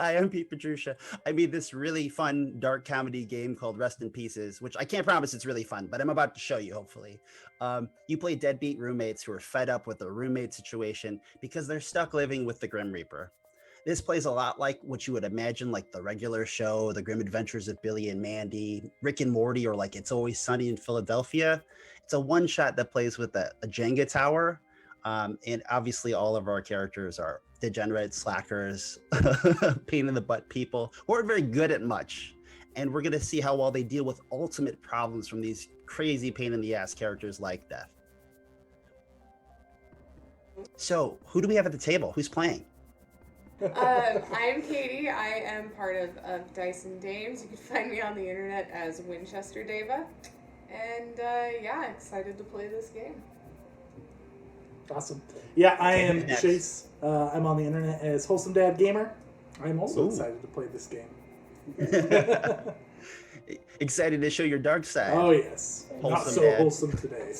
I am Petrusha. I made this really fun dark comedy game called Rest in Pieces, which I can't promise it's really fun, but I'm about to show you, hopefully. You play deadbeat roommates who are fed up with their roommate situation because they're stuck living with the Grim Reaper. This plays a lot like what you would imagine, like the regular show, The Grim Adventures of Billy and Mandy, Rick and Morty, or like It's Always Sunny in Philadelphia. It's a one shot that plays with a Jenga tower. And obviously, all of our characters are degenerate slackers, pain in the butt people who aren't very good at much. And we're going to see how well they deal with ultimate problems from these crazy pain in the ass characters like Death. So, who do we have at the table? Who's playing? I'm Katie. I am part of Dyson Dames. You can find me on the internet as Winchester Deva. And yeah, excited to play this game. Awesome. Yeah, I am Chase. I'm on the internet as Wholesome Dad Gamer. I'm also excited to play this game. Excited to show your dark side. Oh, yes. Not so Dad. wholesome today.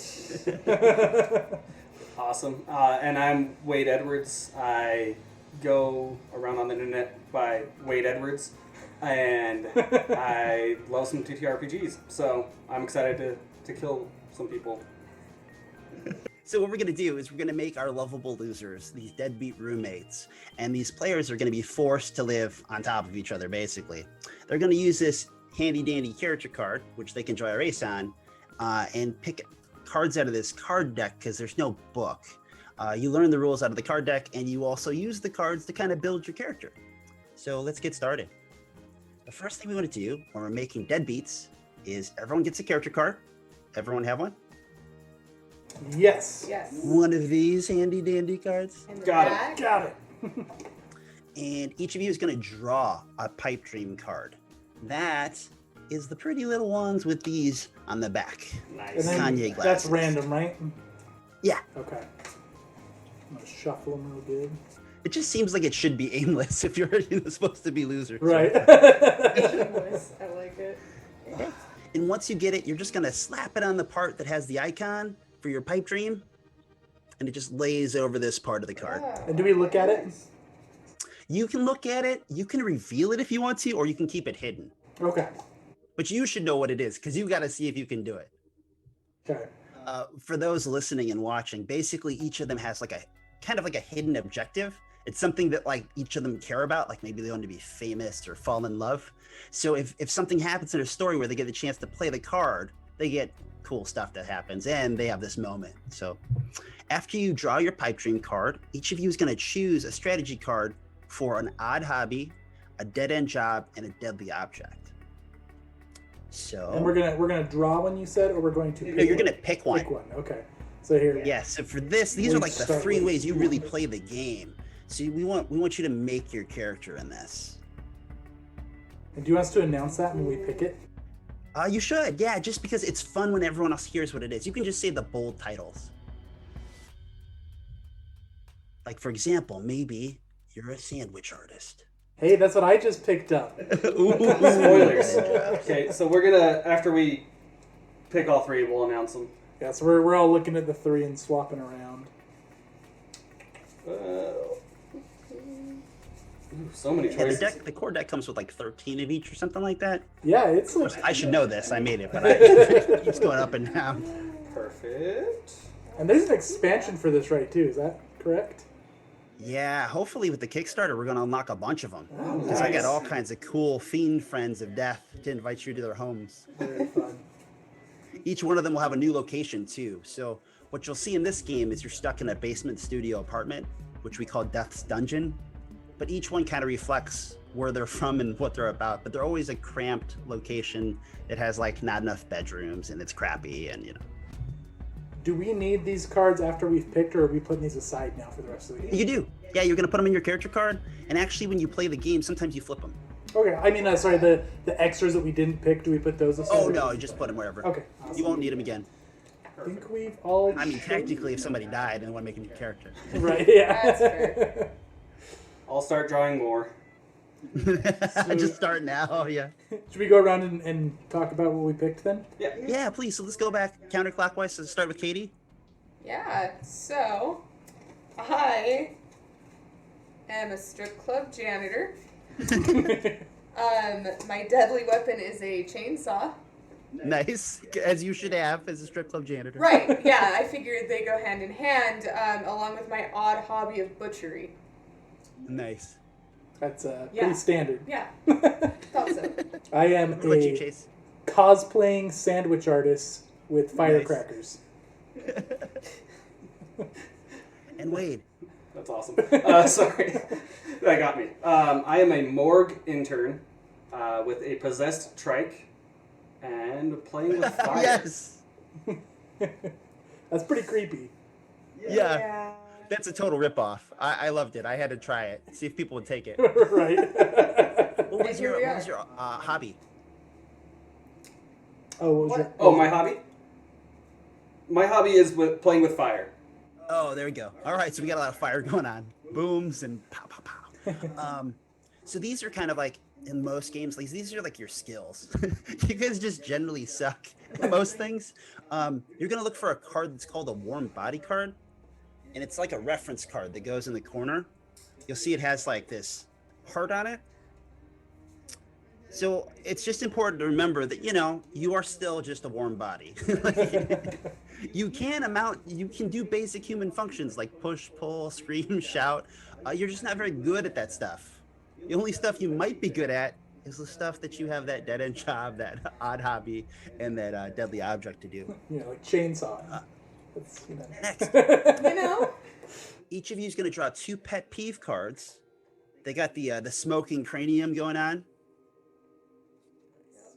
Awesome. And I'm Wade Edwards. I go around on the internet by Wade Edwards. And I love some TTRPGs. So I'm excited to kill some people. So what we're going to do is we're going to make our lovable losers, these deadbeat roommates, and these players are going to be forced to live on top of each other, basically. They're going to use this handy-dandy character card, which they can draw a race on, and pick cards out of this card deck because there's no book. You learn the rules out of the card deck, and you also use the cards to kind of build your character. So let's get started. The first thing we want to do when we're making deadbeats is everyone gets a character card. Everyone have one? Yes. Yes. One of these handy dandy cards. Got it. And each of you is going to draw a pipe dream card. That is the pretty little ones with these on the back. Nice. Kanye glasses. That's random, right? Yeah. Okay. I'm going to shuffle them real good. It just seems like it should be aimless if you're supposed to be losers. Right. I like it. And once you get it, you're just going to slap it on the part that has the icon for your pipe dream. And it just lays over this part of the card. And do we look at it? You can look at it. You can reveal it if you want to, or you can keep it hidden. Okay. But you should know what it is because you got to see if you can do it. Okay. For those listening and watching, basically each of them has like a kind of like a hidden objective. It's something that like each of them care about, like maybe they want to be famous or fall in love. So if something happens in a story where they get the chance to play the card, they get cool stuff that happens and they have this moment. So after you draw your pipe dream card, each of you is going to choose a strategy card for an odd hobby, a dead end job, and a deadly object. So And we're gonna draw one, you said, or we're going to pick no, you're one? going to pick one. Pick one. Okay. So here. Yeah, so for this, these are like the three ways you really play the game. So we want you to make your character in this. And do you want us to announce that when we pick it? You should, yeah, just because it's fun when everyone else hears what it is. You can just say the bold titles. Like, for example, maybe you're a sandwich artist. Hey, that's what I just picked up. Ooh. Spoilers. Okay, so we're gonna, after we pick all three, we'll announce them. Yeah, so we're all looking at the three and swapping around. So many Yeah, choices. the core deck comes with like 13 of each or something like that. Yeah, it's like, I should know this. I made it, but it keeps going up and down. Perfect. and there's an expansion for this, right, too? Is that correct? Yeah, hopefully with the Kickstarter, we're going to unlock a bunch of them. Oh, Because I got nice. all kinds of cool fiend friends of death to invite you to their homes. Very fun. Each one of them will have a new location too. So what you'll see in this game is you're stuck in a basement studio apartment, which we call Death's Dungeon. But each one kind of reflects where they're from and what they're about. But they're always a cramped location that has like not enough bedrooms and it's crappy and you know. Do we need these cards after we've picked, or are we putting these aside now for the rest of the game? You do. Yeah, you're going to put them in your character card. And actually when you play the game, sometimes you flip them. Okay, I mean, sorry, the extras that we didn't pick, do we put those aside? Oh no, you just put them wherever. Okay. You won't need them again. I think we've all... I mean, technically if somebody died and want to make a new character. Right, yeah. That's fair. I'll start drawing more. Just start now. Oh, yeah. Should we go around and talk about what we picked then? Yeah, please. So let's go back counterclockwise. So start with Katie. Yeah, so I am a strip club janitor My deadly weapon is a chainsaw. Nice, as you should have as a strip club janitor. Right, yeah, I figured they go hand in hand, along with my odd hobby of butchery. Nice. That's Yeah. pretty standard. Yeah, thought so. I am What about you, a Chase? cosplaying sandwich artist with firecrackers. And Wade. That's awesome. Sorry, that got me. I am a morgue intern with a possessed trike and playing with fire. Yes. That's pretty creepy. Yeah. That's a total ripoff. I loved it. I had to try it, see if people would take it. Right. What was Here your we What are. was your hobby? Oh, what was What? your... Oh, my hobby? My hobby is playing with fire. Oh, there we go. All right, so we got a lot of fire going on, booms and pow pow pow. So these are kind of like in most games, like these are like your skills. You guys just generally suck at most things. You're gonna look for a card that's called a warm body card, and it's like a reference card that goes in the corner. You'll see it has like this heart on it. So it's just important to remember that, you know, you are still just a warm body. You can do basic human functions like push, pull, scream, shout. You're just not very good at that stuff. The only stuff you might be good at is the stuff that you have that dead end job, that odd hobby, and that deadly object to do. You know, like chainsaw. That's, you know. Next, You know? each of you is going to draw 2 pet peeve cards. They got the smoking cranium going on.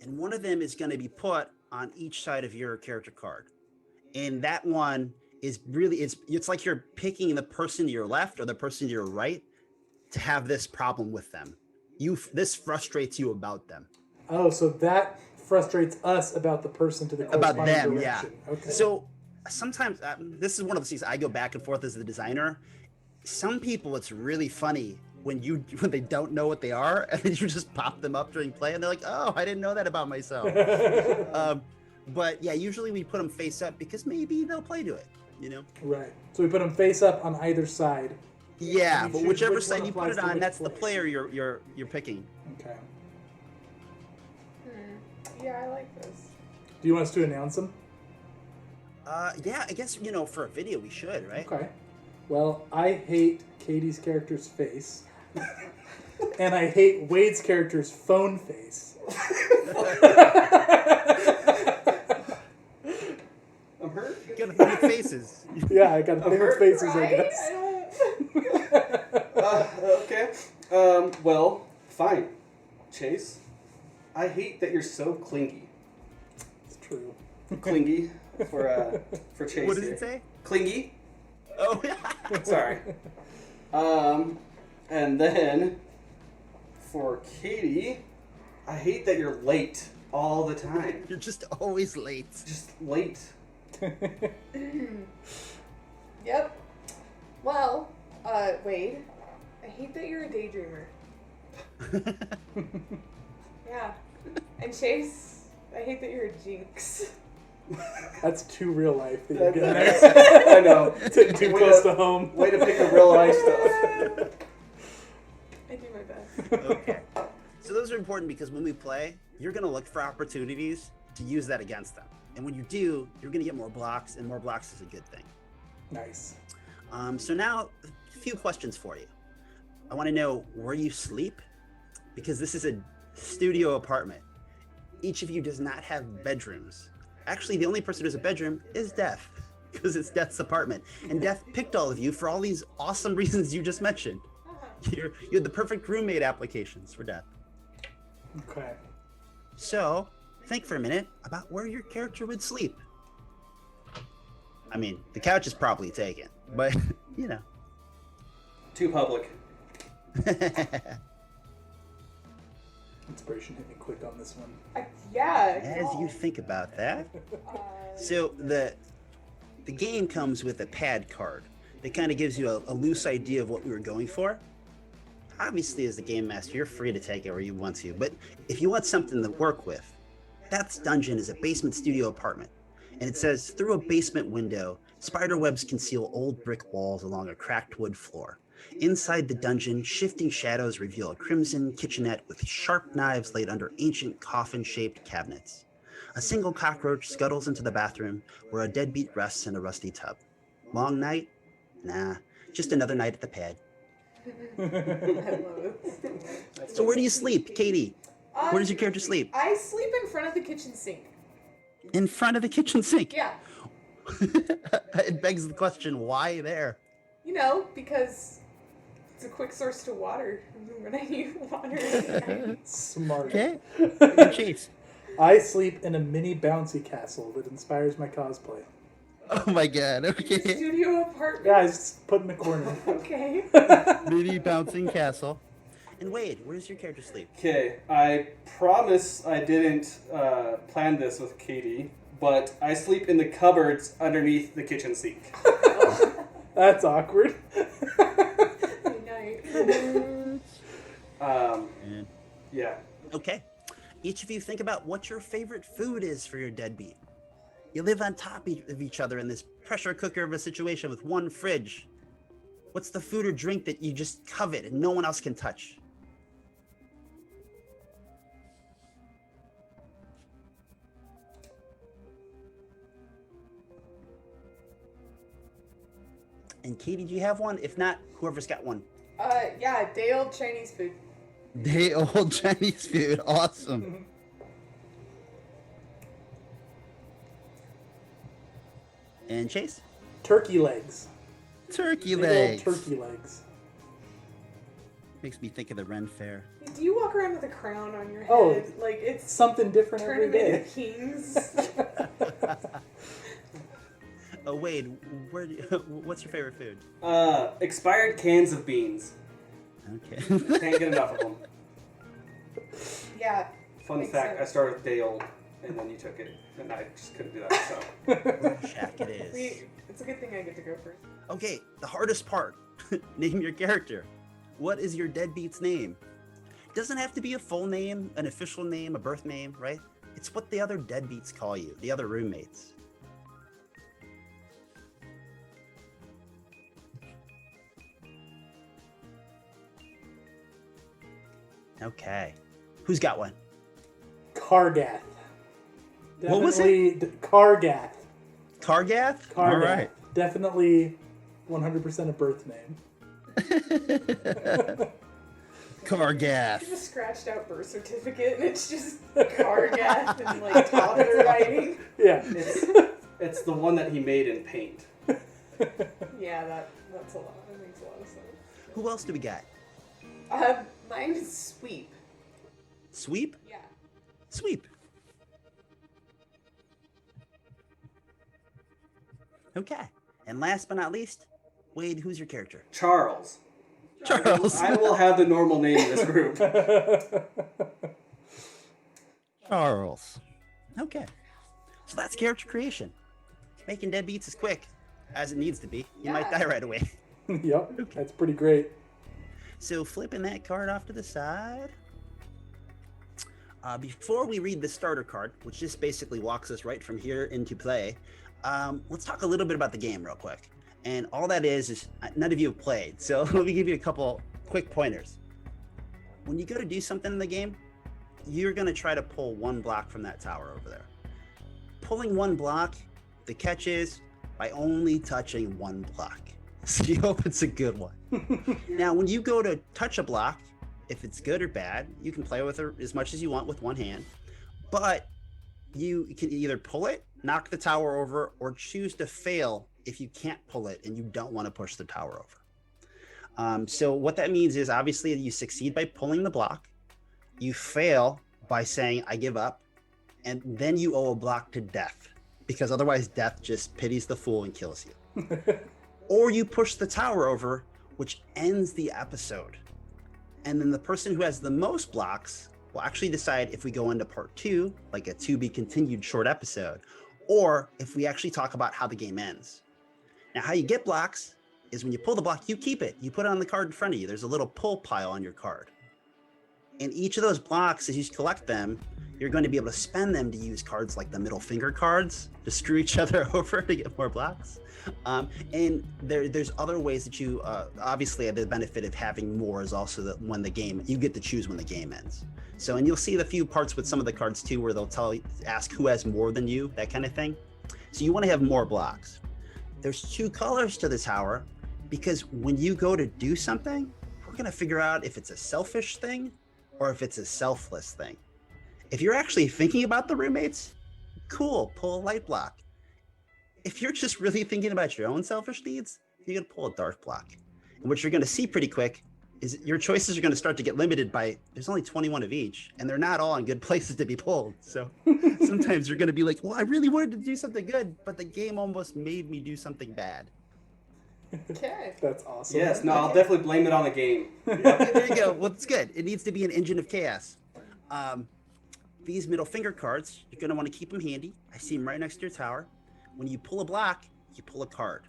And one of them is going to be put on each side of your character card. And that one is really, it's like you're picking the person to your left or the person to your right to have this problem with them. This frustrates you about them. Oh, so that frustrates us about the person to the About corresponding them, yeah. direction. Okay. So sometimes, this is one of the things I go back and forth as the designer. Some people, it's really funny when they don't know what they are, and then you just pop them up during play, and they're like, "Oh, I didn't know that about myself." But yeah, usually we put them face up because maybe they'll play to it, you know? Right. So we put them face up on either side. Yeah, And you but choose whichever which side one you put applies it to on, which that's the place. player you're picking. Okay. Yeah, I like this. Do you want us to announce them? Yeah, I guess, you know, for a video we should, right? Okay. Well, I hate Katie's character's face. And I hate Wade's character's phone face. I'm hurt. You gotta think of faces. Yeah, I got to think of faces, I Right? guess. Okay. Well, fine. Chase, I hate that you're so clingy. It's true. Clingy for Chase. What does here. it say? Clingy. Oh, yeah. Sorry. And then for Katie, I hate that you're late all the time. You're just always late. Just late. Yep. Well, Wade, I hate that you're a daydreamer. Yeah. And Chase, I hate that you're a jinx. That's too real life that you're getting That's- there. I know. Too Way close to- to home. Way to pick the real life stuff. I do my best. Okay. So those are important because when we play, you're going to look for opportunities to use that against them. And when you do, you're going to get more blocks, and more blocks is a good thing. Nice. So now, a few questions for you. I want to know where you sleep, because this is a studio apartment. Each of you does not have bedrooms. Actually, the only person who has a bedroom is Death, because it's Death's apartment. And Death picked all of you for all these awesome reasons you just mentioned. You had the perfect roommate applications for Death. Okay. So, think for a minute about where your character would sleep. I mean, the couch is probably taken, but, you know. Too public. Inspiration hit me quick on this one. Yeah. As you think about that, so the game comes with a pad card that kind of gives you a loose idea of what we were going for. Obviously, as the game master, you're free to take it where you want to, but if you want something to work with, Death's Dungeon is a basement studio apartment, and it says, through a basement window, spider webs conceal old brick walls along a cracked wood floor. Inside the dungeon, shifting shadows reveal a crimson kitchenette with sharp knives laid under ancient coffin-shaped cabinets. A single cockroach scuttles into the bathroom, where a deadbeat rests in a rusty tub. Long night? Nah, just another night at the pad. I love it. So where do you sleep, Katie? Where does your character sleep? I sleep in front of the kitchen sink. In front of the kitchen sink? Yeah. It begs the question, why there? You know, because it's a quick source to water when I need water. Smart. Okay. Good chase. I sleep in a mini bouncy castle that inspires my cosplay. Oh my god, okay. Studio apartment. Yeah, I just put in the corner. Okay. Mini bouncing castle. And Wade, where does your character sleep? Okay, I promise I didn't plan this with Katie, but I sleep in the cupboards underneath the kitchen sink. That's awkward. Good night. Yeah. Okay. Each of you think about what your favorite food is for your deadbeat. You live on top of each other in this pressure cooker of a situation with one fridge. What's the food or drink that you just covet and no one else can touch? And Katie, do you have one? If not, whoever's got one. Yeah, day old Chinese food. Day old Chinese food. Awesome. And Chase? Turkey legs. Turkey Big old legs. turkey legs. Makes me think of the Ren Fair. Do you walk around with a crown on your head? Oh, like it's Something different every Tournament day. of Kings. Oh, Wade, what's your favorite food? Expired cans of beans. Okay. Can't get enough of them. Yeah. Fun Makes fact, I sense. started with day old, and then you took it, and I just couldn't do that, so. Shack it is. It's a good thing I get to go first. Okay, the hardest part. Name your character. What is your deadbeat's name? Doesn't have to be a full name, an official name, a birth name, right? It's what the other deadbeats call you, the other roommates. Okay. Who's got one? Kargath. What was Definitely Kargath. Kargath? Kargath. All right. Definitely 100% a birth name. Kargath. I have a scratched out birth certificate and it's just Kargath and like toddler writing. Yeah. It's the one that he made in paint. Yeah, that's a lot. That makes a lot of sense. Who else do we got? Mine is Sweep. Sweep? Yeah. Sweep. Okay. And last but not least, Wade, who's your character? Charles. Charles. I will have the normal name in this group. Charles. Okay. So that's character creation. Making deadbeats is quick, as it needs to be. You might Yeah. die right away. Yep. That's pretty great. So flipping that card off to the side. Before we read the starter card, which just basically walks us right from here into play, let's talk a little bit about the game real quick. And all that is none of you have played. So let me give you a couple quick pointers. When you go to do something in the game, you're going to try to pull one block from that tower over there. Pulling one block, the catch is by only touching one block. So you hope it's a good one. Now, when you go to touch a block, if it's good or bad, you can play with it as much as you want with one hand, but you can either pull it, knock the tower over, or choose to fail if you can't pull it and you don't want to push the tower over. So what that means is obviously you succeed by pulling the block, you fail by saying, I give up, and then you owe a block to death, because otherwise death just pities the fool and kills you. Or you push the tower over, which ends the episode. And then the person who has the most blocks will actually decide if we go into part 2, like a to be continued short episode, or if we actually talk about how the game ends. Now, how you get blocks is when you pull the block, you keep it. You put it on the card in front of you. There's a little pull pile on your card. And each of those blocks, as you collect them, you're going to be able to spend them to use cards like the middle finger cards to screw each other over to get more blocks. And there's other ways that you, obviously the benefit of having more is also that when the game, you get to choose when the game ends. So, and you'll see the few parts with some of the cards too, where they'll ask who has more than you, that kind of thing. So you want to have more blocks. There's 2 colors to the tower, because when you go to do something, we're going to figure out if it's a selfish thing or if it's a selfless thing. If you're actually thinking about the roommates, cool, pull a light block. If you're just really thinking about your own selfish needs, you're going to pull a dark block. And what you're going to see pretty quick is your choices are going to start to get limited by, there's only 21 of each, and they're not all in good places to be pulled. So sometimes you're going to be like, well, I really wanted to do something good, but the game almost made me do something bad. Okay. That's awesome. Yes, no, I'll definitely blame it on the game. Okay, there you go. Well, it's good. It needs to be an engine of chaos. These middle finger cards, you're going to want to keep them handy. I see them right next to your tower. When you pull a block, you pull a card.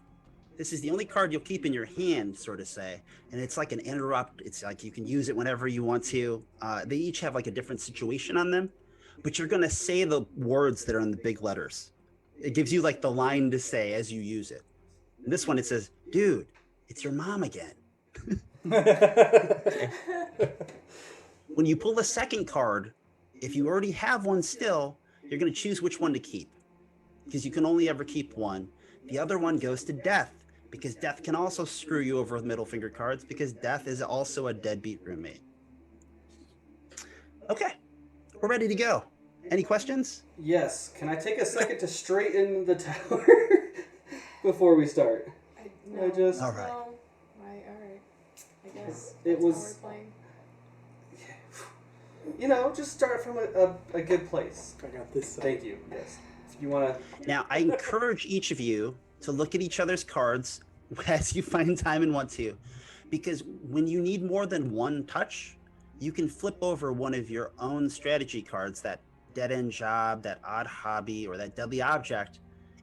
This is the only card you'll keep in your hand, sort of say, and it's like an interrupt. It's like you can use it whenever you want to. They each have like a different situation on them, but you're going to say the words that are in the big letters. It gives you like the line to say as you use it. In this one, it says, dude, it's your mom again. When you pull the second card, if you already have one still, you're going to choose which one to keep, because you can only ever keep one. The other one goes to death, because death can also screw you over with middle finger cards, because death is also a deadbeat roommate. Okay, we're ready to go. Any questions? Yes. Can I take a second to straighten the tower before we start? No. I just... All right. All right. I guess It that's was- how we're playing. You know, just start from a good place. I got this side. Thank you. Yes. If you want to... Now, I encourage each of you to look at each other's cards as you find time and want to, because when you need more than one touch, you can flip over one of your own strategy cards, that dead-end job, that odd hobby, or that deadly object,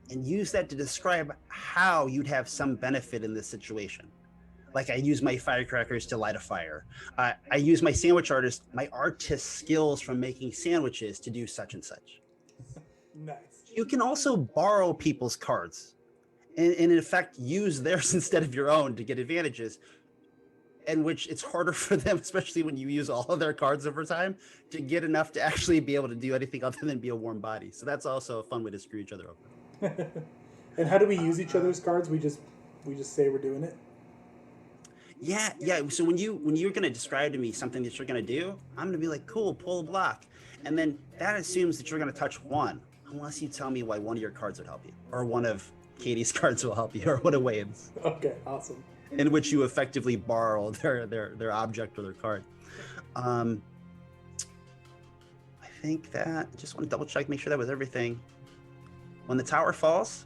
and use that to describe how you'd have some benefit in this situation. Like I use my firecrackers to light a fire. I use my sandwich artist, my artist skills from making sandwiches to do such and such. Nice. You can also borrow people's cards and in effect use theirs instead of your own to get advantages, in which it's harder for them, especially when you use all of their cards over time, to get enough to actually be able to do anything other than be a warm body. So that's also a fun way to screw each other over. And how do we use each other's cards? We just say we're doing it. Yeah. So when you're going to describe to me something that you're going to do, I'm going to be like, cool, pull a block. And then that assumes that you're going to touch one, unless you tell me why one of your cards would help you, or one of Katie's cards will help you, or one of Wayne's, Okay, awesome. in which you effectively borrow their object or their card. I think that, just want to double check, make sure that was everything. When the tower falls,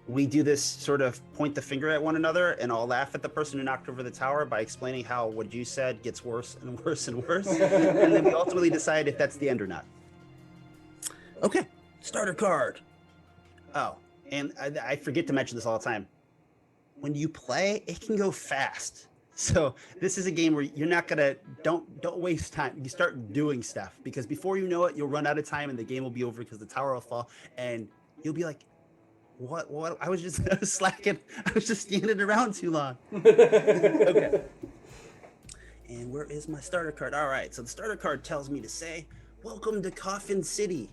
we do this sort of point the finger at one another, and I'll laugh at the person who knocked over the tower by explaining how what you said gets worse and worse and worse. And then we ultimately decide if that's the end or not. Okay, starter card. Oh, and I forget to mention this all the time. When you play, it can go fast. So this is a game where you're not gonna, don't waste time. You start doing stuff, because before you know it, you'll run out of time and the game will be over because the tower will fall, and you'll be like, what? I was slacking. I was just standing around too long. Okay. And where is my starter card? All right, so the starter card tells me to say, welcome to Coffin City.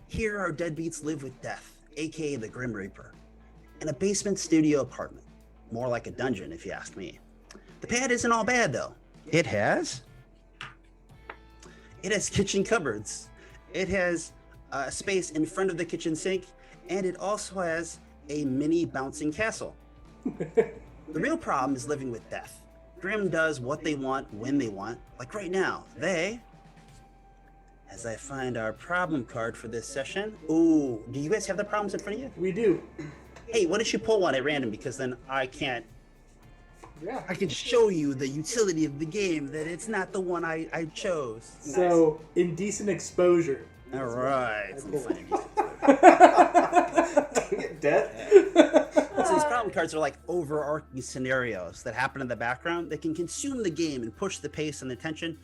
Here our deadbeats live with death, aka the Grim Reaper, in a basement studio apartment. More like a dungeon, if you ask me. The pad isn't all bad, though. It has kitchen cupboards. It has space in front of the kitchen sink, and it also has a mini bouncing castle. The real problem is living with death. Grim does what they want when they want. Like right now, as I find our problem card for this session. Ooh, do you guys have the problems in front of you? We do. Hey, why don't you pull one at random, because then I can Yeah. show you the utility of the game, that it's not the one I chose. So, indecent exposure. All right. That's Some cool. fun indecent. Death? So these problem cards are like overarching scenarios that happen in the background that can consume the game and push the pace and the tension,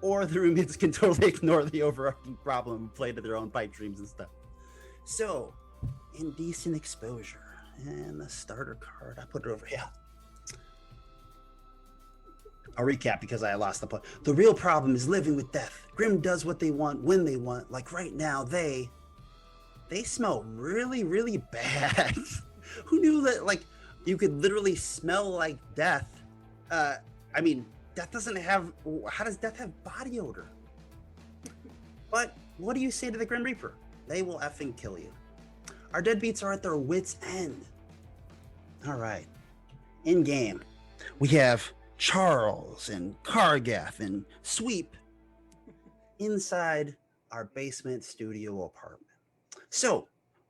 or the roommates can totally ignore the overarching problem and play to their own pipe dreams and stuff. So, indecent exposure. And the starter card, I put it over here. I'll recap because I lost the point. The real problem is living with death. Grim does what they want when they want. Like right now, they smell really, really bad. Who knew that, like, you could literally smell like death? I mean, death doesn't have... How does death have body odor? But what do you say to the Grim Reaper? They will effing kill you. Our deadbeats are at their wits' end. All right. In game, we have Charles and Kargath and Sweep inside our basement studio apartment. So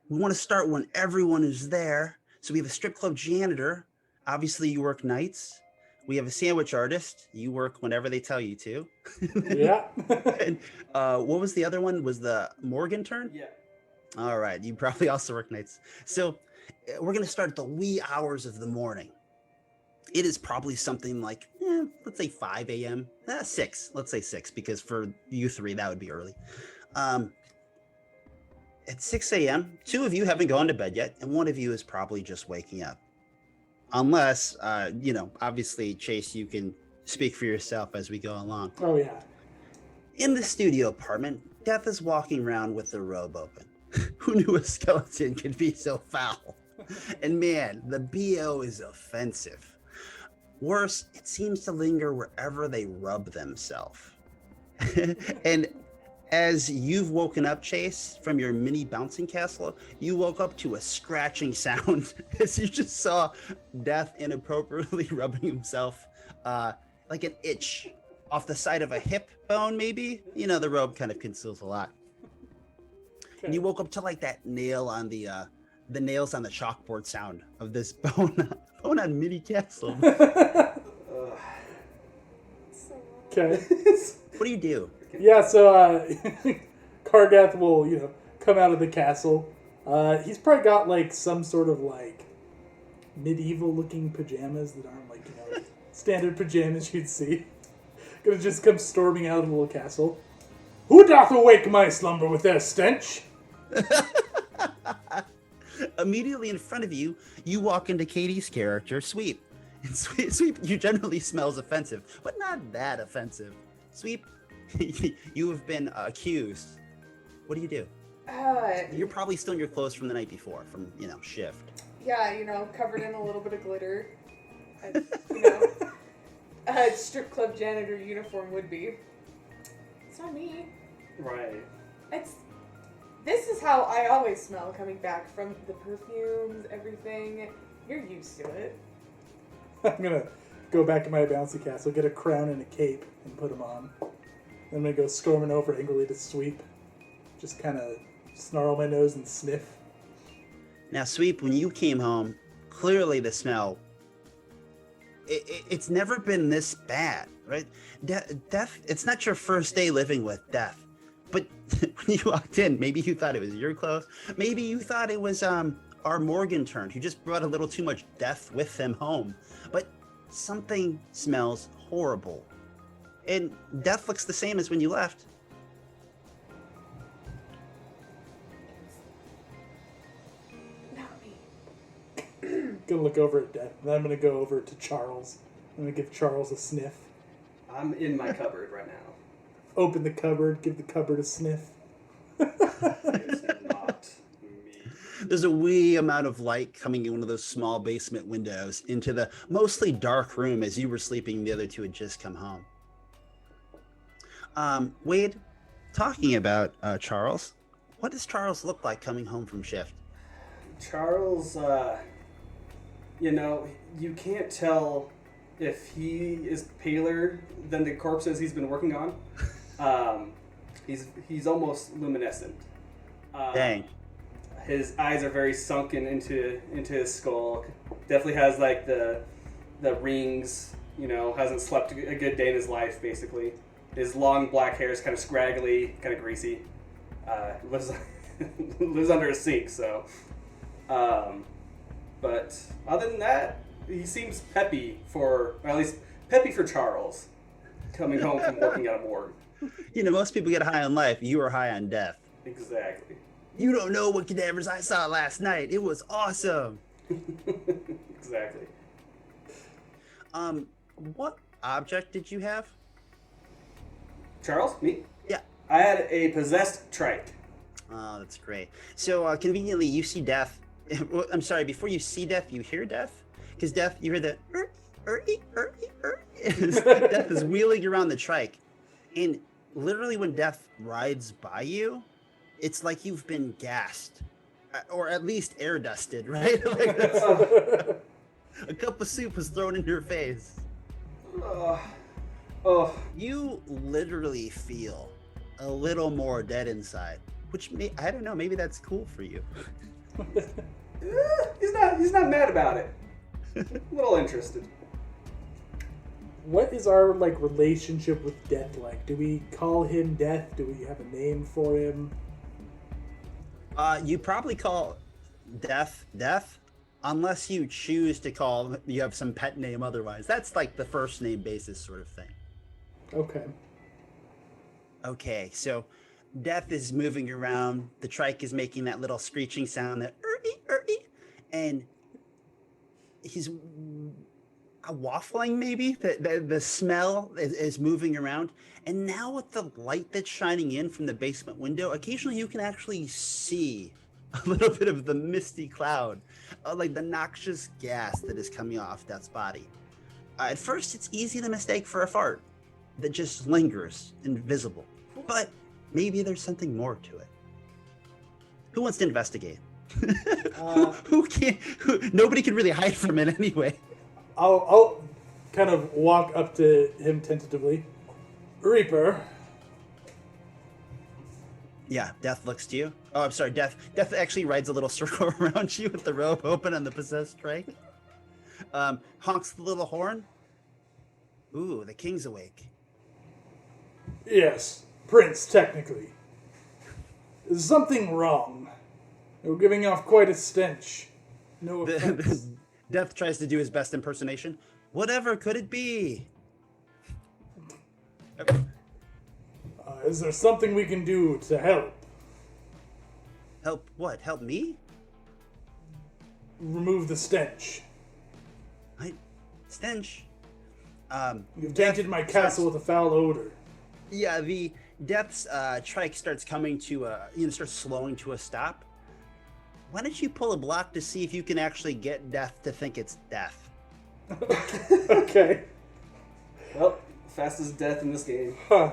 we want to start when everyone is there. So we have a strip club janitor. Obviously, you work nights. We have a sandwich artist. You work whenever they tell you to. Yeah. And what was the other one? Was the Morgan turn? Yeah. All right. You probably also work nights. So we're going to start at the wee hours of the morning. It is probably something like, let's say 5 a.m. 6. Let's say 6, because for you three, that would be early. At 6 a.m., 2 of you haven't gone to bed yet, and 1 of you is probably just waking up. Unless, obviously, Chase, you can speak for yourself as we go along. Oh, yeah. In the studio apartment, Death is walking around with the robe open. Who knew a skeleton could be so foul? And man, the BO is offensive. Worse, it seems to linger wherever they rub themselves. And as you've woken up, Chase, from your mini bouncing castle, you woke up to a scratching sound as you just saw Death inappropriately rubbing himself like an itch off the side of a hip bone, maybe? You know, the robe kind of conceals a lot. Okay. And you woke up to like that nail on the nails on the chalkboard sound of this bone on mini castle. Okay. What do you do? Yeah, so Kargath will, come out of the castle. He's probably got like some sort of like medieval looking pajamas that aren't like, standard pajamas you'd see. Gonna just come storming out of the little castle. Who doth awake my slumber with their stench? Immediately in front of you, you walk into Katie's character, Sweep. And Sweep, you generally smells offensive, but not that offensive. Sweep, you have been accused. What do you do? You're probably still in your clothes from the night before, from, shift. Yeah, covered in a little bit of glitter. A strip club janitor uniform would be. It's not me. Right. This is how I always smell coming back from the perfumes, everything. You're used to it. I'm gonna go back to my bouncy castle, get a crown and a cape, and put them on. Then I'm gonna go storming over angrily to Sweep. Just kind of snarl my nose and sniff. Now, Sweep, when you came home, clearly the smell, it's never been this bad, right? Death, it's not your first day living with Death. But when you walked in, maybe you thought it was your clothes. Maybe you thought it was our Morgan turn, who just brought a little too much death with them home. But something smells horrible. And Death looks the same as when you left. Not me. Gonna look over at Death. Then I'm gonna go over to Charles. I'm gonna give Charles a sniff. I'm in my cupboard right now. Open the cupboard, give the cupboard a sniff. It's not me. There's a wee amount of light coming in one of those small basement windows into the mostly dark room as you were sleeping. The other two had just come home. Wade, talking about Charles, what does Charles look like coming home from shift? Charles, you can't tell if he is paler than the corpses he's been working on. He's almost luminescent. Dang. His eyes are very sunken into his skull. Definitely has like the rings. Hasn't slept a good day in his life. Basically, his long black hair is kind of scraggly, kind of greasy. Lives under a sink. So, but other than that, he seems peppy for Charles. coming home from working at a morgue. You know, most people get high on life. You are high on death. Exactly. You don't know what cadavers I saw last night. It was awesome. Exactly. What object did you have? Charles, me? Yeah. I had a possessed trike. Oh, that's great. So conveniently, you see death. Well, I'm sorry. Before you see death, you hear death. Because death, you hear the death is wheeling around the trike, and literally, when death rides by you, it's like you've been gassed, or at least air dusted, right? Like a cup of soup was thrown in your face. Oh. You literally feel a little more dead inside, which I don't know. Maybe that's cool for you. He's not mad about it. A little interested. What is our relationship with Death like? Do we call him Death? Do we have a name for him? You probably call Death, unless you choose to call, you have some pet name otherwise. That's like the first name basis sort of thing. Okay. Okay, so Death is moving around. The trike is making that little screeching sound, that and he's waffling maybe. The smell is moving around. And now with the light that's shining in from the basement window, occasionally you can actually see a little bit of the misty cloud, like the noxious gas that is coming off Death's body. At first, it's easy to mistake for a fart that just lingers invisible. But maybe there's something more to it. Who wants to investigate? Who can't? Nobody can really hide from it anyway. I'll kind of walk up to him tentatively. Reaper. Yeah, Death looks to you. Oh, I'm sorry, Death. Death actually rides a little circle around you with the robe open on the possessed trike. Honks the little horn. Ooh, the king's awake. Yes, Prince, technically. There's something wrong. You're giving off quite a stench. No offense. Death tries to do his best impersonation. Whatever could it be? Is there something we can do to help? Help what? Help me? Remove the stench. Stench. You've tainted my castle with a foul odor. Yeah, the Death's trike starts coming to starts slowing to a stop. Why don't you pull a block to see if you can actually get Death to think it's Death? Okay. Well, fastest death in this game. Huh.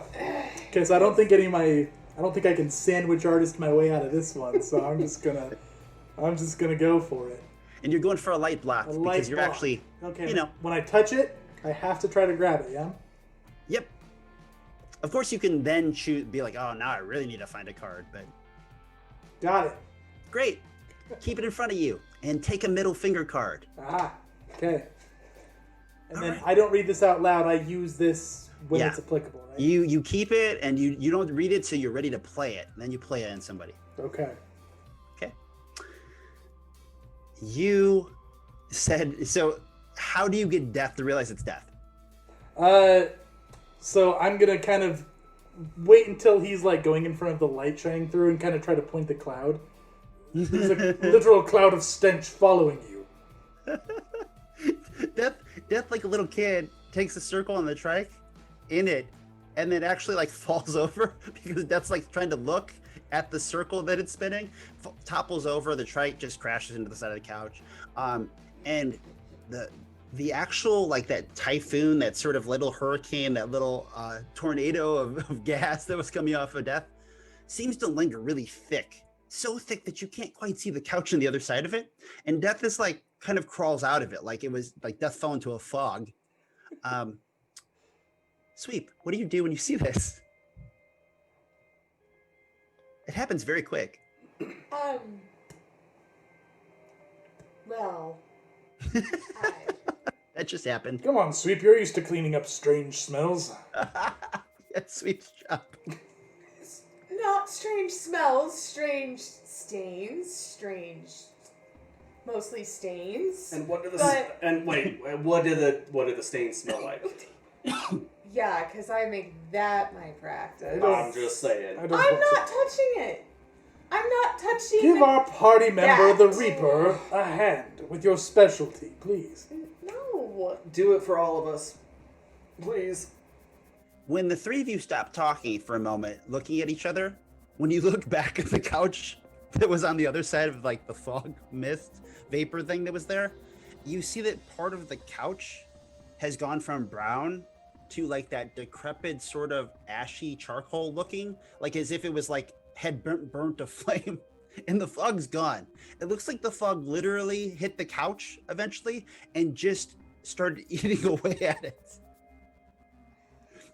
Okay, so I don't think I can sandwich artist my way out of this one, so I'm just gonna go for it. And you're going for a light block because you're block. actually, Okay. When I touch it, I have to try to grab it, yeah? Yep. Of course, you can then be like, oh, now I really need to find a card, but... Got it. Great. Keep it in front of you and take a middle finger card. Ah, okay. And then right. I don't read this out loud. I use this when Yeah. it's applicable, right? You keep it and you don't read it till you're ready to play it. And then you play it on somebody. Okay. Okay. You said, so how do you get Death to realize it's Death? So I'm gonna kind of wait until he's going in front of the light shining through and kind of try to point the cloud. There's a literal cloud of stench following you. Death, like a little kid, takes a circle on the trike in it, and then actually falls over because Death's trying to look at the circle that it's spinning, topples over. The trike just crashes into the side of the couch, and the actual that typhoon, that sort of little hurricane, that little tornado of gas that was coming off of Death, seems to linger really thick. So thick that you can't quite see the couch on the other side of it. And Death is kind of crawls out of it. It was Death fell into a fog. Sweep, what do you do when you see this? It happens very quick. Well, That just happened. Come on, Sweep. You're used to cleaning up strange smells. That's Sweep's job. not strange smells, strange stains, mostly stains. And what do the But- and wait, what do the stains smell like? Yeah, because I make that my practice. I'm just saying. I'm not touching it. I'm not touching Give our party member, that. the Reaper, a hand with your specialty, please. No. Do it for all of us. Please. When the three of you stop talking for a moment, looking at each other, when you look back at the couch that was on the other side of like the fog mist vapor thing that was there, you see that part of the couch has gone from brown to like that decrepit sort of ashy charcoal looking, like as if it was like had burnt a flame, and the fog's gone. It looks like the fog literally hit the couch eventually and just started eating away at it.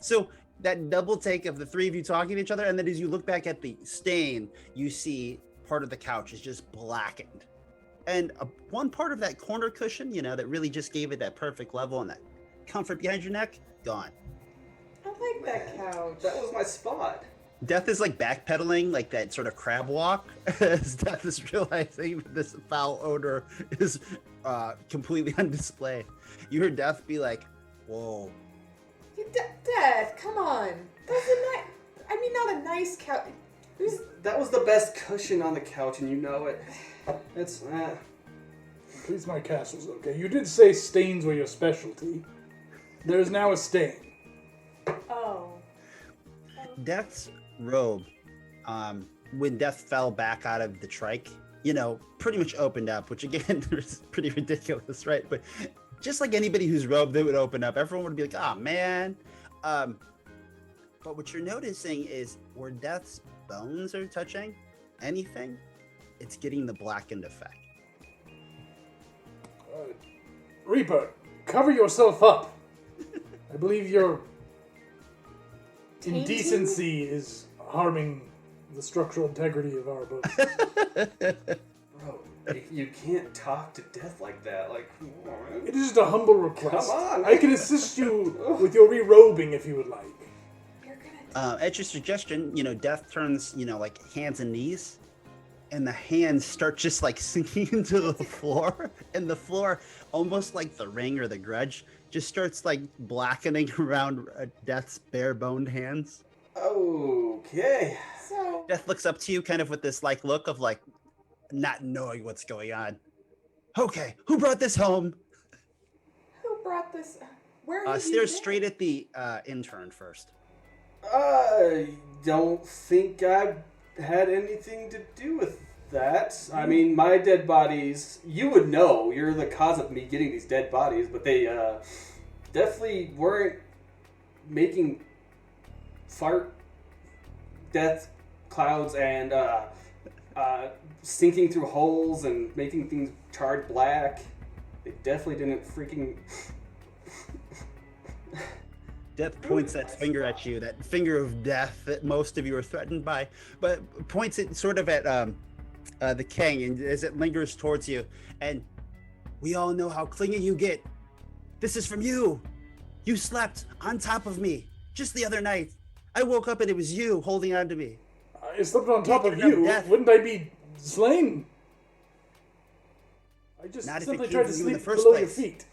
So that double take of the three of you talking to each other, and then as you look back at the stain, you see part of the couch is just blackened. And one part of that corner cushion, you know, that really just gave it that perfect level and that comfort behind your neck, gone. I like that couch. That was my spot. Death is like backpedaling, like that sort of crab walk, as Death is realizing this foul odor is completely on display. You heard Death be like, whoa. Death, come on. That's not a nice couch. That was the best cushion on the couch, and you know it. It's, Please, my castle's okay. You did say stains were your specialty. There is now a stain. Oh. Death's robe, when Death fell back out of the trike, you know, pretty much opened up, which again is pretty ridiculous, right? But just like anybody whose robe they would open up, everyone would be like, oh man. But what you're noticing is where Death's bones are touching anything, it's getting the blackened effect. Reaper, cover yourself up. I believe your indecency is harming the structural integrity of our boat. bro, you can't talk to Death like that. Like, come on. It is just a humble request. Come on. I can assist you with your re-robing if you would like. You're gonna At your suggestion, you know, Death turns, you know, like hands and knees, and the hands start just like sinking into the floor, and the floor, almost like the Ring or the Grudge, just starts like blackening around Death's bare-boned hands. Okay. So Death looks up to you kind of with this like look of like not knowing what's going on. Okay, who brought this home? who brought this? Where have you Stare been? straight at the intern first. I don't think I've had anything to do with that. I mean, my dead bodies, you would know. You're the cause of me getting these dead bodies, but they definitely weren't making fart death clouds and sinking through holes and making things charred black. They definitely didn't freaking... Death points that finger at you, that finger of death that most of you are threatened by, but points it sort of at the king, and as it lingers towards you, and we all know how clingy you get. This is from you. You slept on top of me just the other night. I woke up and it was you holding on to me. I slept on top of Agent of you. death. Wouldn't I be slain? I just Not if simply it tried to came to you in the sleep first below your place. feet.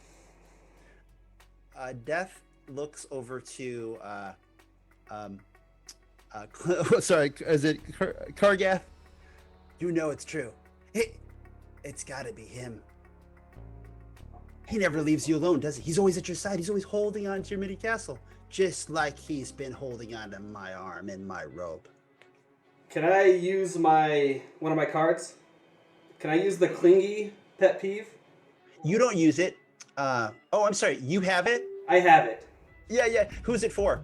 Death looks over to sorry, is it Kargath? You know it's true. It's gotta be him. He never leaves you alone, does he? He's always at your side. He's always holding on to your mini castle, just like he's been holding on to my arm and my robe. Can I use one of my cards? Can I use the clingy pet peeve? You don't use it. Oh, I'm sorry. You have it? I have it. Yeah. Who's it for?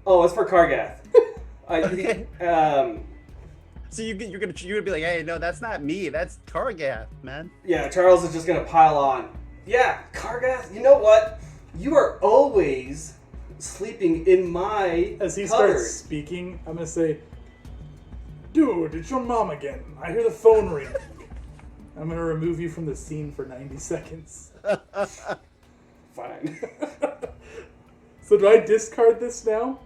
Oh, it's for Kargath. Okay. So you're gonna be like, hey, no, that's not me. That's Kargath, man. Yeah, Charles is just gonna pile on. Yeah, Kargath, you know what? You are always sleeping in my As he cupboard. starts speaking, I'm gonna say, "Dude, it's your mom again. I hear the phone ring." I'm gonna remove you from the scene for 90 seconds. Fine. So do I discard this now?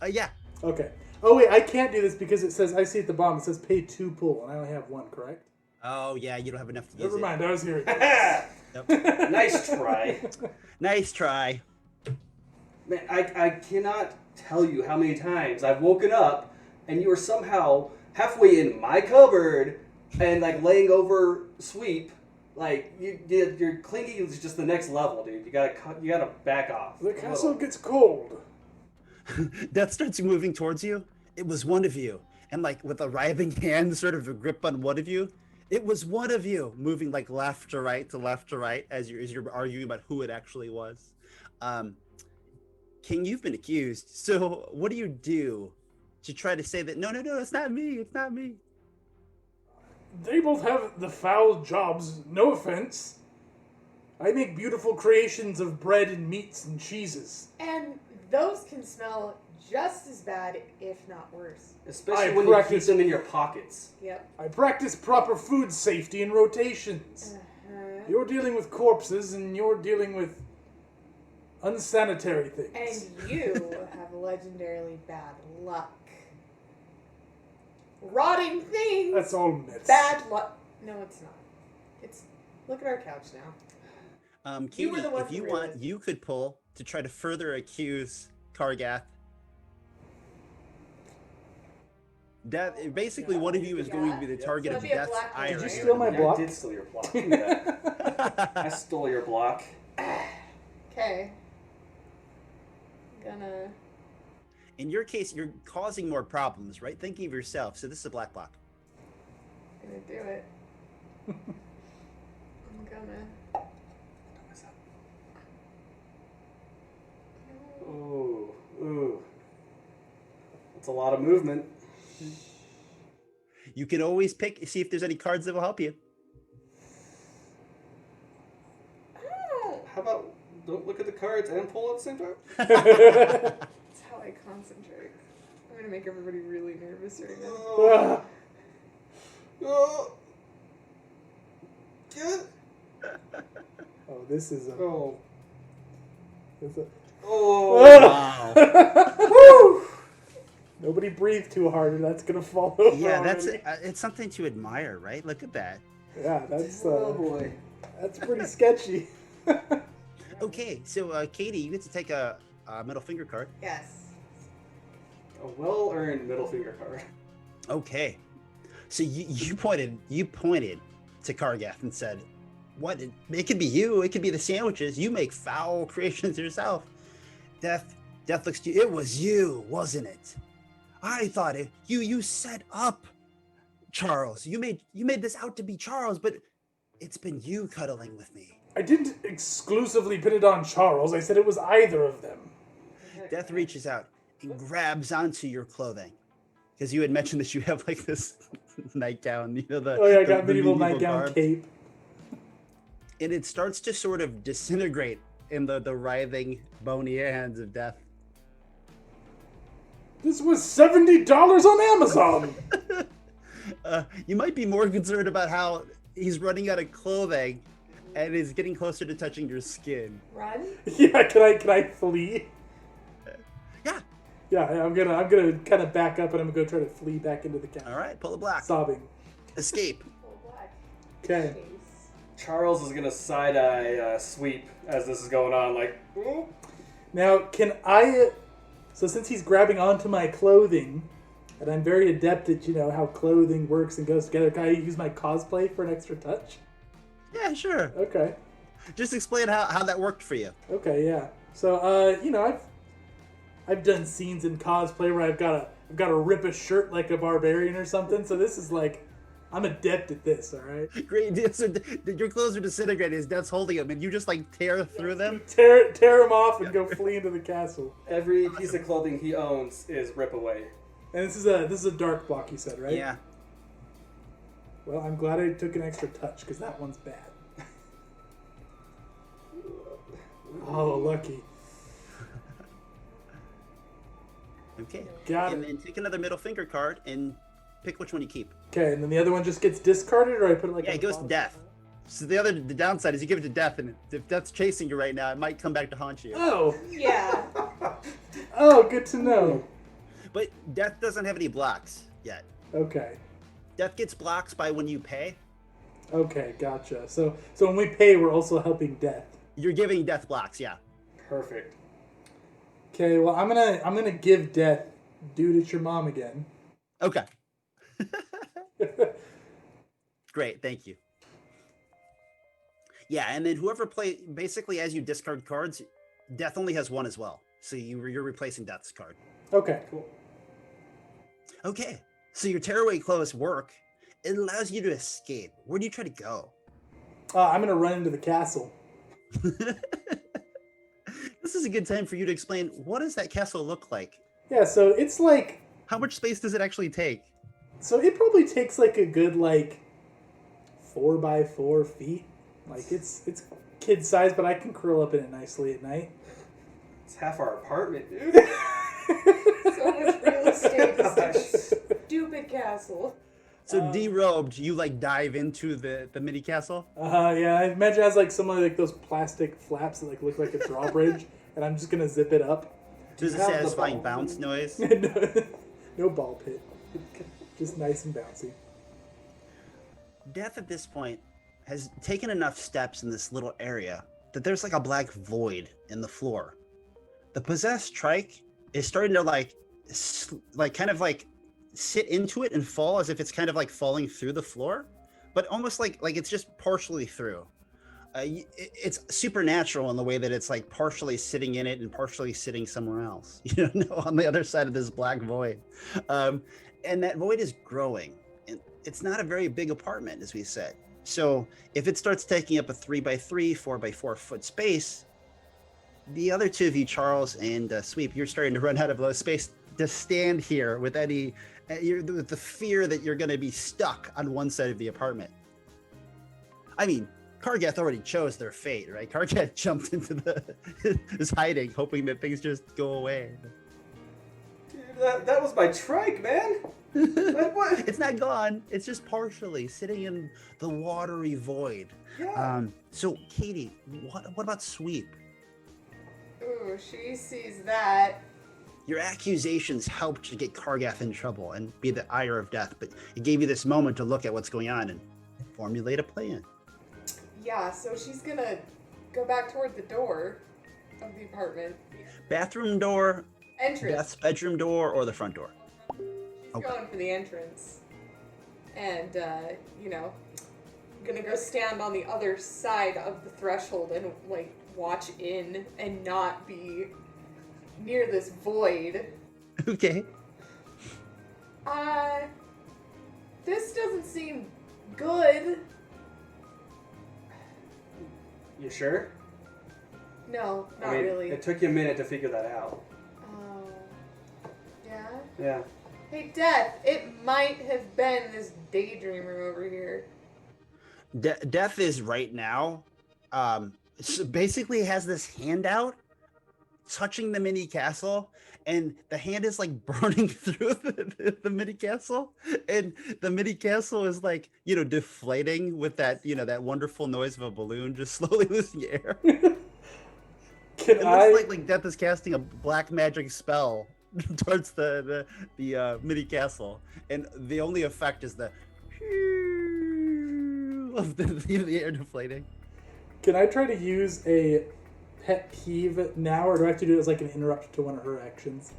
Yeah. Okay. Oh wait, I can't do this because it says, I see at the bottom, it says pay 2 pull, and I only have 1, correct? Oh, yeah, you don't have enough to use Never mind, I was here. Nope. Nice try. Nice try. Man, I cannot tell you how many times I've woken up and you are somehow halfway in my cupboard and like laying over Sweep. Like your clingy is just the next level, dude. You gotta back off. The castle gets cold. Death starts moving towards you. It was one of you. And like with a writhing hand, sort of a grip on one of you. It was one of you, moving like left to right as you're arguing about who it actually was. King, you've been accused. So what do you do to try to say that no, it's not me, it's not me? They both have the foul jobs, no offense. I make beautiful creations of bread and meats and cheeses. And those can smell just as bad, if not worse. Especially when you keep them in your pockets. Yep. I practice proper food safety and rotations. You're dealing with corpses and you're dealing with unsanitary things. And you have legendarily bad luck. Rotting things. That's all myths. Bad luck. No, it's not. It's look at our couch now. Katie, You were the one if you who want, realized. you could pull to try to further accuse Kargath. Basically, one of you is going to be the target So of it'd be a Death's black hole, ire. Did you right? steal my block? I did steal your block. Give me that. I stole your block. Okay. Gonna. In your case, you're causing more problems, right? Thinking of yourself. So this is a black block. Gonna do it. I'm gonna. Ooh. That's a lot of movement. You can always see if there's any cards that will help you. Oh, How about don't look at the cards and pull at the same time? that's how I concentrate. I'm gonna make everybody really nervous right now. Oh, this is a... Oh. It's a... Wow. Woo! Nobody breathe too hard or that's gonna fall over. Yeah, already. it's something to admire, right? Look at that. Yeah, that's Oh boy. that's pretty sketchy. Okay, so Katie, you get to take a middle finger card. Yes. A well-earned middle finger card. Okay, so you pointed to Kargath and said, "What? It could be you. It could be the sandwiches. You make foul creations yourself." Death looks to you. It was you, wasn't it? I thought it. You set up Charles. You made this out to be Charles, but it's been you cuddling with me. I didn't exclusively pin it on Charles. I said it was either of them. Death reaches out and grabs onto your clothing. Because you had mentioned that you have like this nightgown, I got medieval nightgown garb. cape. And it starts to sort of disintegrate in the writhing, bony hands of Death. This was $70 on Amazon. You might be more concerned about how he's running out of clothing and is getting closer to touching your skin. Run. Yeah, can I flee? Yeah. Yeah, I'm gonna kind of back up and I'm gonna go try to flee back into the cabin. All right, pull the black. Sobbing. Escape. Full black. Okay. Chase. Charles is gonna side-eye Sweep as this is going on, like, "Ooh." Now, can I... So since he's grabbing onto my clothing, and I'm very adept at, how clothing works and goes together, can I use my cosplay for an extra touch? Yeah, sure. Okay. Just explain how that worked for you. Okay, yeah. So, I've done scenes in cosplay where I've got to rip a shirt like a barbarian or something. So this is like, I'm adept at this. All right. Great. So your clothes are disintegrating as Death's holding them, and you just like tear through them. Tear them off and go flee into the castle. Every piece of clothing he owns is rip away. And this is a dark block, you said, right? Yeah. Well, I'm glad I took an extra touch because that one's bad. Oh, lucky. Okay. Got And it. then take another middle finger card and pick which one you keep. Okay, and then the other one just gets discarded, or I put it like. Yeah, on it the goes to bottom? Death. So the downside is you give it to Death, and if Death's chasing you right now, it might come back to haunt you. Oh. Yeah. Oh, good to know. But Death doesn't have any blocks yet. Okay. Death gets blocks by when you pay. Okay, gotcha. So when we pay, we're also helping Death. You're giving Death blocks, yeah. Perfect. Okay, well, I'm gonna give Death, dude, it's your mom again. Okay. Great, thank you. Yeah, and then whoever play basically as you discard cards, Death only has one as well. So you're replacing Death's card. Okay, cool. Okay, so your tearaway clothes work. It allows you to escape. Where do you try to go? I'm gonna run into the castle. This is a good time for you to explain, what does that castle look like? Yeah, so it's like, How much space does it actually take? so it probably takes like a good 4x4 feet. Like it's kid size, but I can curl up in it nicely at night. It's half our apartment, dude. So much real estate. This stupid castle. So derobed, you dive into the mini castle? Yeah, I imagine it has some of those plastic flaps that look like a drawbridge, and I'm just gonna zip it up. There's a have the satisfying ball? bounce noise. No ball pit, just nice and bouncy. Death at this point has taken enough steps in this little area that there's a black void in the floor. The possessed trike is starting to kind of sit into it and fall as if it's kind of falling through the floor, but almost like it's just partially through. It's supernatural in the way that it's partially sitting in it and partially sitting somewhere else, on the other side of this black void. And that void is growing. And it's not a very big apartment, as we said. So if it starts taking up a 3x3, 4x4 foot space, the other two of you, Charles and Sweep, you're starting to run out of space to stand here with with the fear that you're going to be stuck on one side of the apartment. I mean, Kargath already chose their fate, right? Kargath jumped into is hiding, hoping that things just go away. Dude, that was my trike, man. What? It's not gone. It's just partially sitting in the watery void. Yeah. So, Katie, what about Sweep? Ooh, she sees that. Your accusations helped to get Kargath in trouble and be the ire of death, but it gave you this moment to look at what's going on and formulate a plan. Yeah, so she's gonna go back toward the door of the apartment. Bathroom door, Entrance. Death's bedroom door, or the front door? She's Okay. going for the entrance. And, gonna go stand on the other side of the threshold and, watch in and not be near this void. Okay. This doesn't seem good. You sure? No, not I mean, really. It took you a minute to figure that out. Yeah? Yeah. Hey, Death, it might have been this daydreamer over here. Death is right now, so basically has this hand out, touching the mini castle, and the hand is burning through the mini castle, and the mini castle is deflating with that that wonderful noise of a balloon just slowly losing air. Can It I? looks like Death is casting a black magic spell towards the mini castle, and the only effect is the of the air deflating. Can I try to use a pet peeve now, or do I have to do it as an interrupt to one of her actions?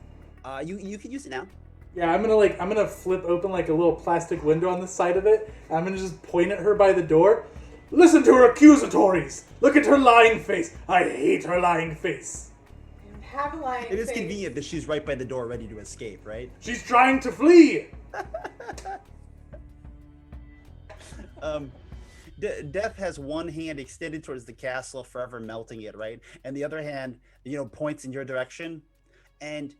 You can use it now. Yeah, I'm gonna flip open a little plastic window on the side of it, and I'm gonna just point at her by the door. Listen to her accusatories! Look at her lying face! I hate her lying face! And have a lying It is face. convenient that she's right by the door, ready to escape, right? She's trying to flee! Death has one hand extended towards the castle, forever melting it, right? And the other hand, points in your direction. And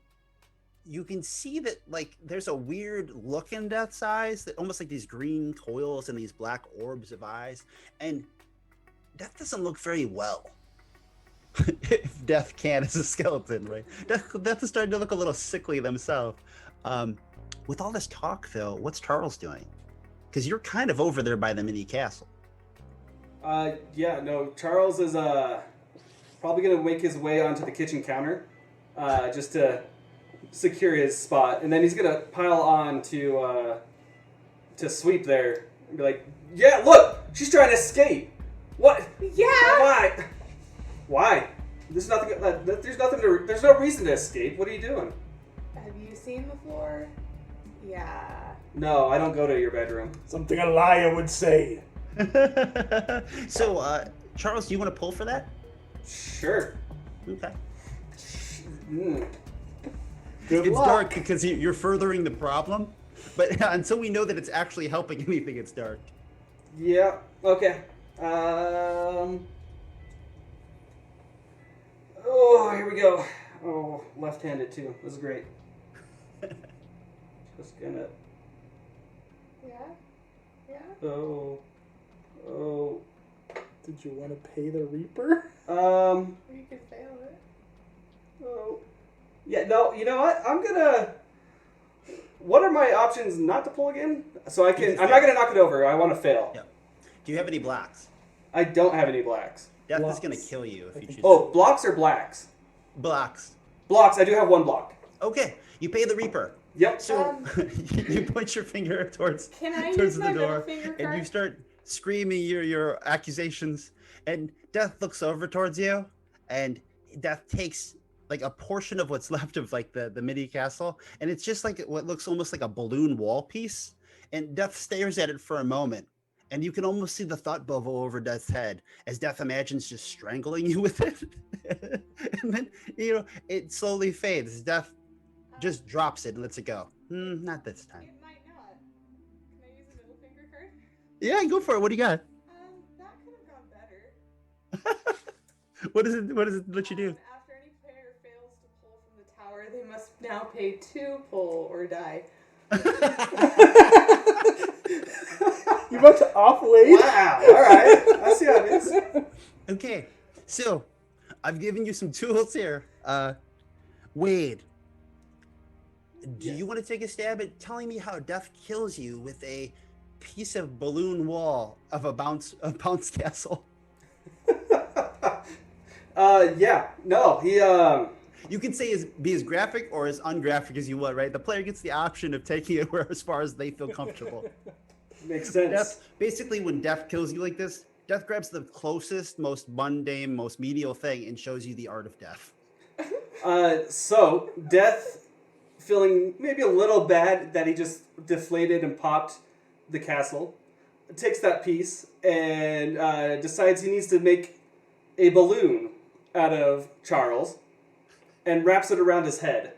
you can see that, there's a weird look in Death's eyes, that almost like these green coils and these black orbs of eyes. And Death doesn't look very well. If Death can as a skeleton, right? Death is starting to look a little sickly themselves. With all this talk, though, what's Charles doing? Because you're kind of over there by the mini castle. Yeah, no, Charles is probably gonna make his way onto the kitchen counter, just to secure his spot, and then he's gonna pile on to Sweep there and be like, "Yeah, look, she's trying to escape. What? Yeah. Why? There's nothing. There's no reason to escape. What are you doing? Have you seen the floor? Yeah. No, I don't go to your bedroom. Something a liar would say. So, Charles, do you want to pull for that? Sure. Okay. Mm. Good It's luck. dark because you're furthering the problem, but until we know that it's actually helping anything, it's dark. Yeah. Okay. Oh, here we go. Oh, left-handed too. This is great. Just gonna. Yeah? Yeah? Oh. Did you want to pay the Reaper? Or you could fail it. Oh. Yeah. No. You know what? I'm gonna. What are my options not to pull again? So I can. I'm not gonna knock it over. I want to fail. Yeah. Do you have any blacks? I don't have any blacks. Death Blocks. is going to kill you if you choose. Oh, blocks or blacks? Blocks. Blocks. I do have one block. Okay, you pay the Reaper. Yep. So you point your finger towards Can I towards use the my middle door, finger and you card? start screaming your accusations. And Death looks over towards you, and Death takes like a portion of what's left of like the mini castle, and it's just like what looks almost like a balloon wall piece. And Death stares at it for a moment, and you can almost see the thought bubble over Death's head as Death imagines just strangling you with it. And then, it slowly fades. Death just drops it and lets it go. Not this time. It might not. Can I use a middle finger card? Yeah, go for it. What do you got? That could have gone better. What is it let you do? After any player fails to pull from the tower, they must now pay 2 pull or die. You about to off-wade? Wow. All right. I see how it is. Okay, so I've given you some tools here. Wade, do you want to take a stab at telling me how Death kills you with a piece of balloon wall of a bounce castle? Yeah. No. He. You can say be as graphic or as ungraphic as you want, right? The player gets the option of taking it as far as they feel comfortable. Makes sense. Death, basically, when Death kills you like this, Death grabs the closest, most mundane, most menial thing and shows you the art of death. So Death, feeling maybe a little bad that he just deflated and popped the castle, takes that piece and decides he needs to make a balloon out of Charles and wraps it around his head.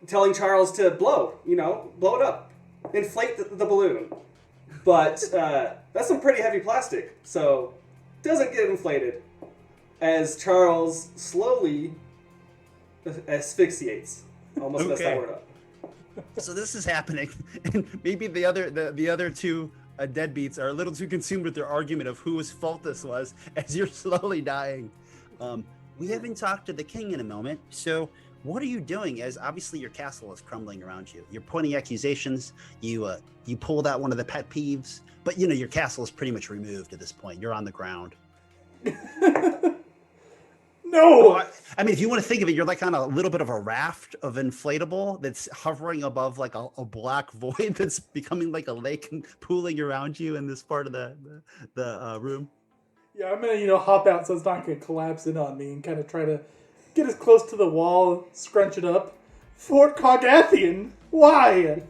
Telling Charles to blow it up. Inflate the balloon. But that's some pretty heavy plastic, so doesn't get inflated as Charles slowly asphyxiates. Almost messed that Okay. word up. So this is happening, and maybe the other two deadbeats are a little too consumed with their argument of whose fault this was as you're slowly dying. We haven't talked to the king in a moment, so what are you doing as obviously your castle is crumbling around you? You're pointing accusations, you pulled out one of the pet peeves, but your castle is pretty much removed at this point. You're on the ground. No! I mean, if you want to think of it, you're like on a little bit of a raft of inflatable that's hovering above like a black void that's becoming like a lake and pooling around you in this part of the room. Yeah, I'm gonna, hop out so it's not gonna collapse in on me and kind of try to get as close to the wall, scrunch it up. Fort Kargathian? Why?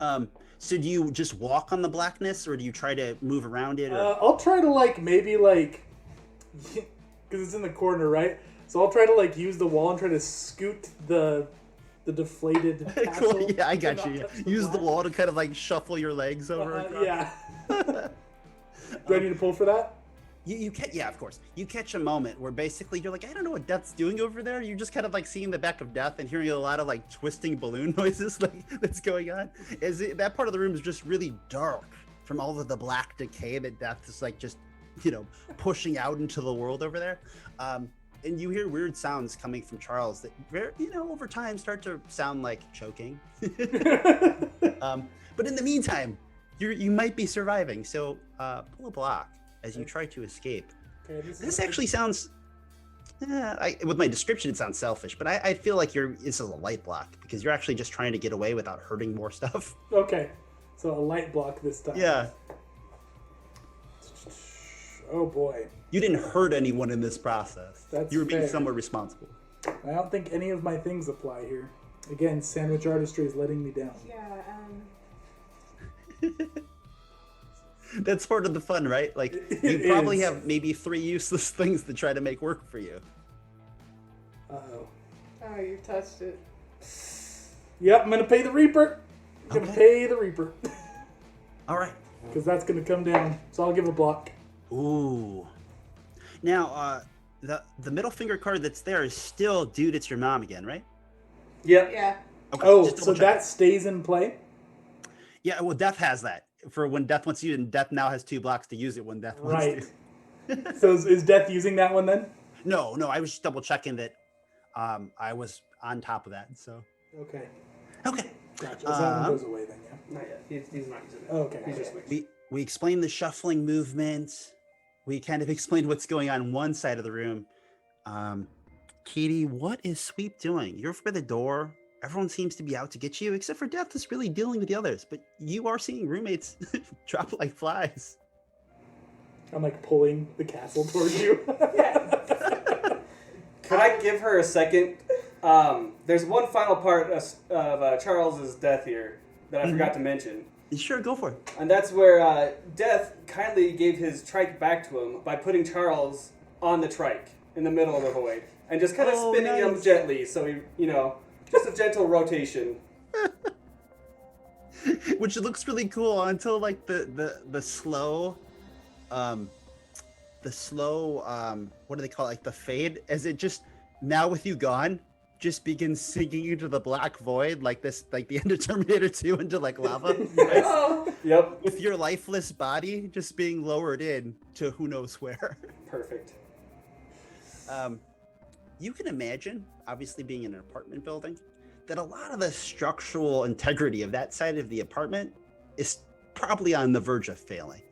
So do you just walk on the blackness, or do you try to move around it? Or... I'll try to maybe because it's in the corner, right? So I'll try to use the wall and try to scoot the deflated castle. Cool. Yeah, I got to you. not touch Use the black. wall to kind of shuffle your legs over. across. Yeah. Do I need to pull for that? You catch, yeah, of course. You catch a moment where basically you're like, I don't know what Death's doing over there. You're just kind of seeing the back of Death and hearing a lot of twisting balloon noises that's going on. That part of the room is just really dark from all of the black decay that Death is just pushing out into the world over there. And you hear weird sounds coming from Charles that over time start to sound like choking. But in the meantime, you might be surviving. So pull a block as you try to escape. Okay, This actually sounds, with my description, it sounds selfish, but I feel like this is a light block because you're actually just trying to get away without hurting more stuff. Okay, so a light block this time. Yeah. Oh boy. You didn't hurt anyone in this process. That's you were being fair. somewhat responsible. I don't think any of my things apply here. Again, sandwich artistry is letting me down. Yeah, That's part of the fun, right? Like, you probably have maybe 3 useless things to try to make work for you. Uh-oh. oh, you touched it. Yep, I'm gonna pay the Reaper. I'm gonna pay the Reaper. All right. Because that's gonna come down. So I'll give a block. Ooh. Now, the middle finger card that's there is still Dude, It's Your Mom again, right? Yep. Yeah. Okay, Oh, just so double check. that stays in play? Yeah, well, Death has that. For when Death wants to use it, and Death now has 2 blocks to use it when Death wants Right. to. So is Death using that one then? No, I was just double checking that I was on top of that, so. Okay. Okay. Gotcha. So that one goes away then, yeah. Not yet. He's not using it. Okay. He's just waiting. We explained the shuffling movement. We kind of explained what's going on one side of the room. Katie, what is Sweep doing? You're by the door. Everyone seems to be out to get you, except for Death is really dealing with the others. But you are seeing roommates drop like flies. I'm like pulling the castle towards you. Could I give her a second? There's one final part of Charles's death here that I forgot to mention. Sure, go for it. And that's where Death kindly gave his trike back to him by putting Charles on the trike in the middle of the void. And just kind of spinning him nice. gently, so he, just a gentle rotation. Which looks really cool until like the slow what do they call it? Like the fade, as it just, now with you gone, just begins sinking into the black void like this, like the end of Terminator 2 into like lava. Right? Oh, Yep. With your lifeless body just being lowered in to who knows where. Perfect. You can imagine, obviously being in an apartment building, that a lot of the structural integrity of that side of the apartment is probably on the verge of failing.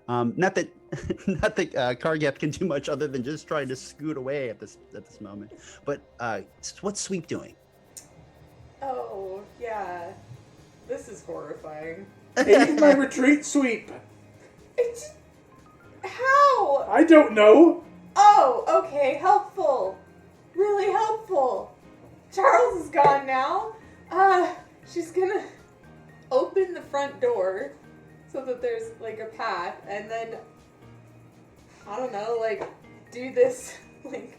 Not that Kargath can do much other than just trying to scoot away at this moment. But what's Sweep doing? oh, yeah. This is horrifying. Aid my retreat sweep. It's how? I don't know. Oh, okay, helpful. Really helpful. Charles is gone now. She's gonna open the front door so that there's like a path, and then I don't know, like do this like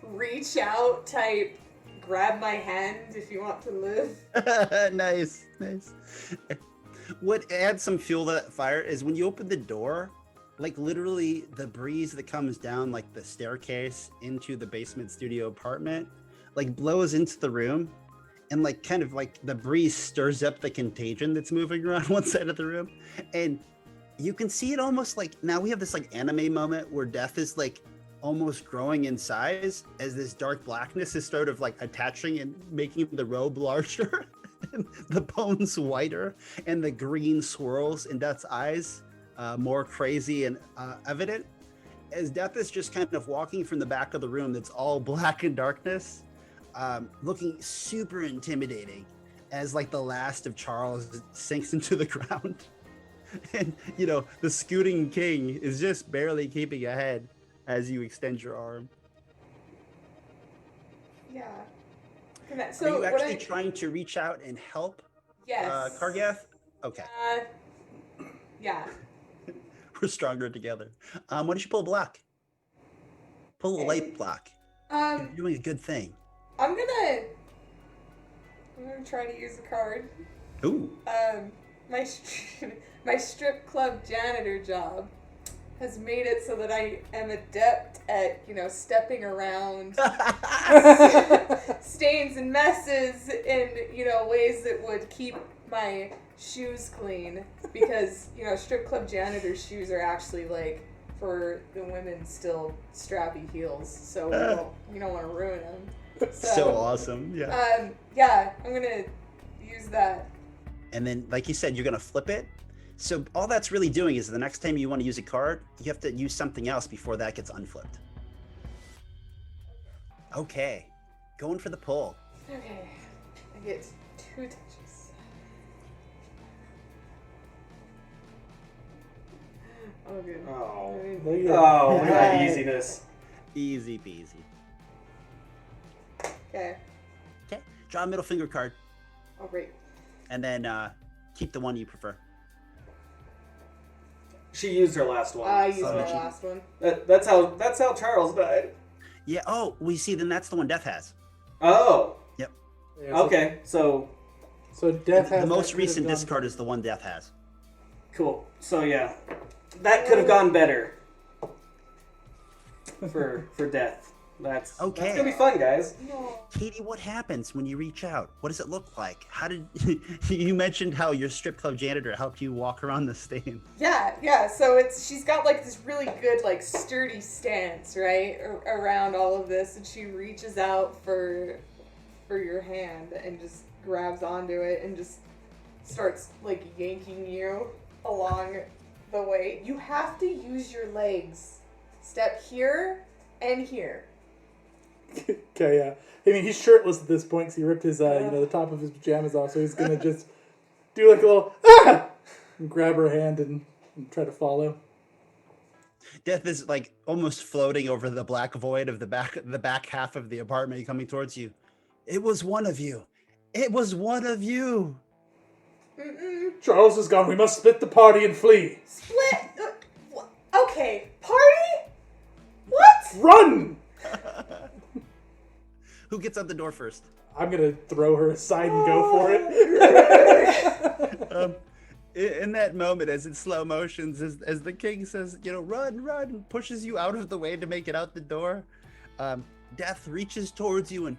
reach out type, grab my hand if you want to live. Nice. What adds some fuel to that fire is when you open the door, like literally the breeze that comes down like the staircase into the basement studio apartment, like blows into the room, and like kind of like the breeze stirs up the contagion that's moving around one side of the room. And you can see it almost like, now we have this like anime moment where Death is like almost growing in size as this dark blackness is sort of like attaching and making the robe larger, and the bones whiter, and the green swirls in Death's eyes more crazy and evident, as Death is just kind of walking from the back of the room that's all black and darkness, looking super intimidating as like the last of Charles sinks into the ground. And the scooting king is just barely keeping ahead as you extend your arm. Yeah. Are you actually trying to reach out and help Yes. Kargath? Okay. Yeah. We're stronger together. Why don't you pull a block? Pull a light block. You're doing a good thing. I'm gonna try to use a card. Ooh. My strip club janitor job has made it so that I am adept at, stepping around stains and messes in, ways that would keep my shoes clean. Because, strip club janitor's shoes are actually like for the women still strappy heels, so we don't want to ruin them. So awesome. Yeah. Yeah, I'm gonna use that. And then, like you said, you're gonna flip it. So all that's really doing is the next time you want to use a card, you have to use something else before that gets unflipped. Okay, going for the pull. Okay, I get 2 touches. Oh, good. Oh. Look at Oh, look at that that. easiness. Easy peasy. Okay. Okay, draw a middle finger card, Oh, great. and then keep the one you prefer. She used her last one. I used Oh, my did you? last one. That's how Charles died. Yeah. Oh, we see. Then that's the one Death has. Oh. Yep. Yeah, so- Okay. So So Death has The most that could have recent gone- discard is the one Death has. cool. So yeah, that could have gone better for death. That's Okay. That's gonna be fun, guys. No. Katie, what happens when you reach out? What does it look like? How did you mentioned how your strip club janitor helped you walk around the stand? Yeah. So she's got like this really good like sturdy stance, right, around all of this, and she reaches out for your hand and just grabs onto it and just starts like yanking you along the way. You have to use your legs. Step here and here. Okay, yeah. I mean, he's shirtless at this point because he ripped his, the top of his pajamas off, so he's gonna just do like a little and grab her hand and try to follow. Death is like almost floating over the black void of the back half of the apartment coming towards you. It was one of you. It was one of you. Mm-mm. Charles is gone. We must split the party and flee. Split. Okay. Party. What? Run! Who gets out the door first? I'm gonna throw her aside and go for it. In that moment, as in slow motions, as the king says, run, and pushes you out of the way to make it out the door, Death reaches towards you, and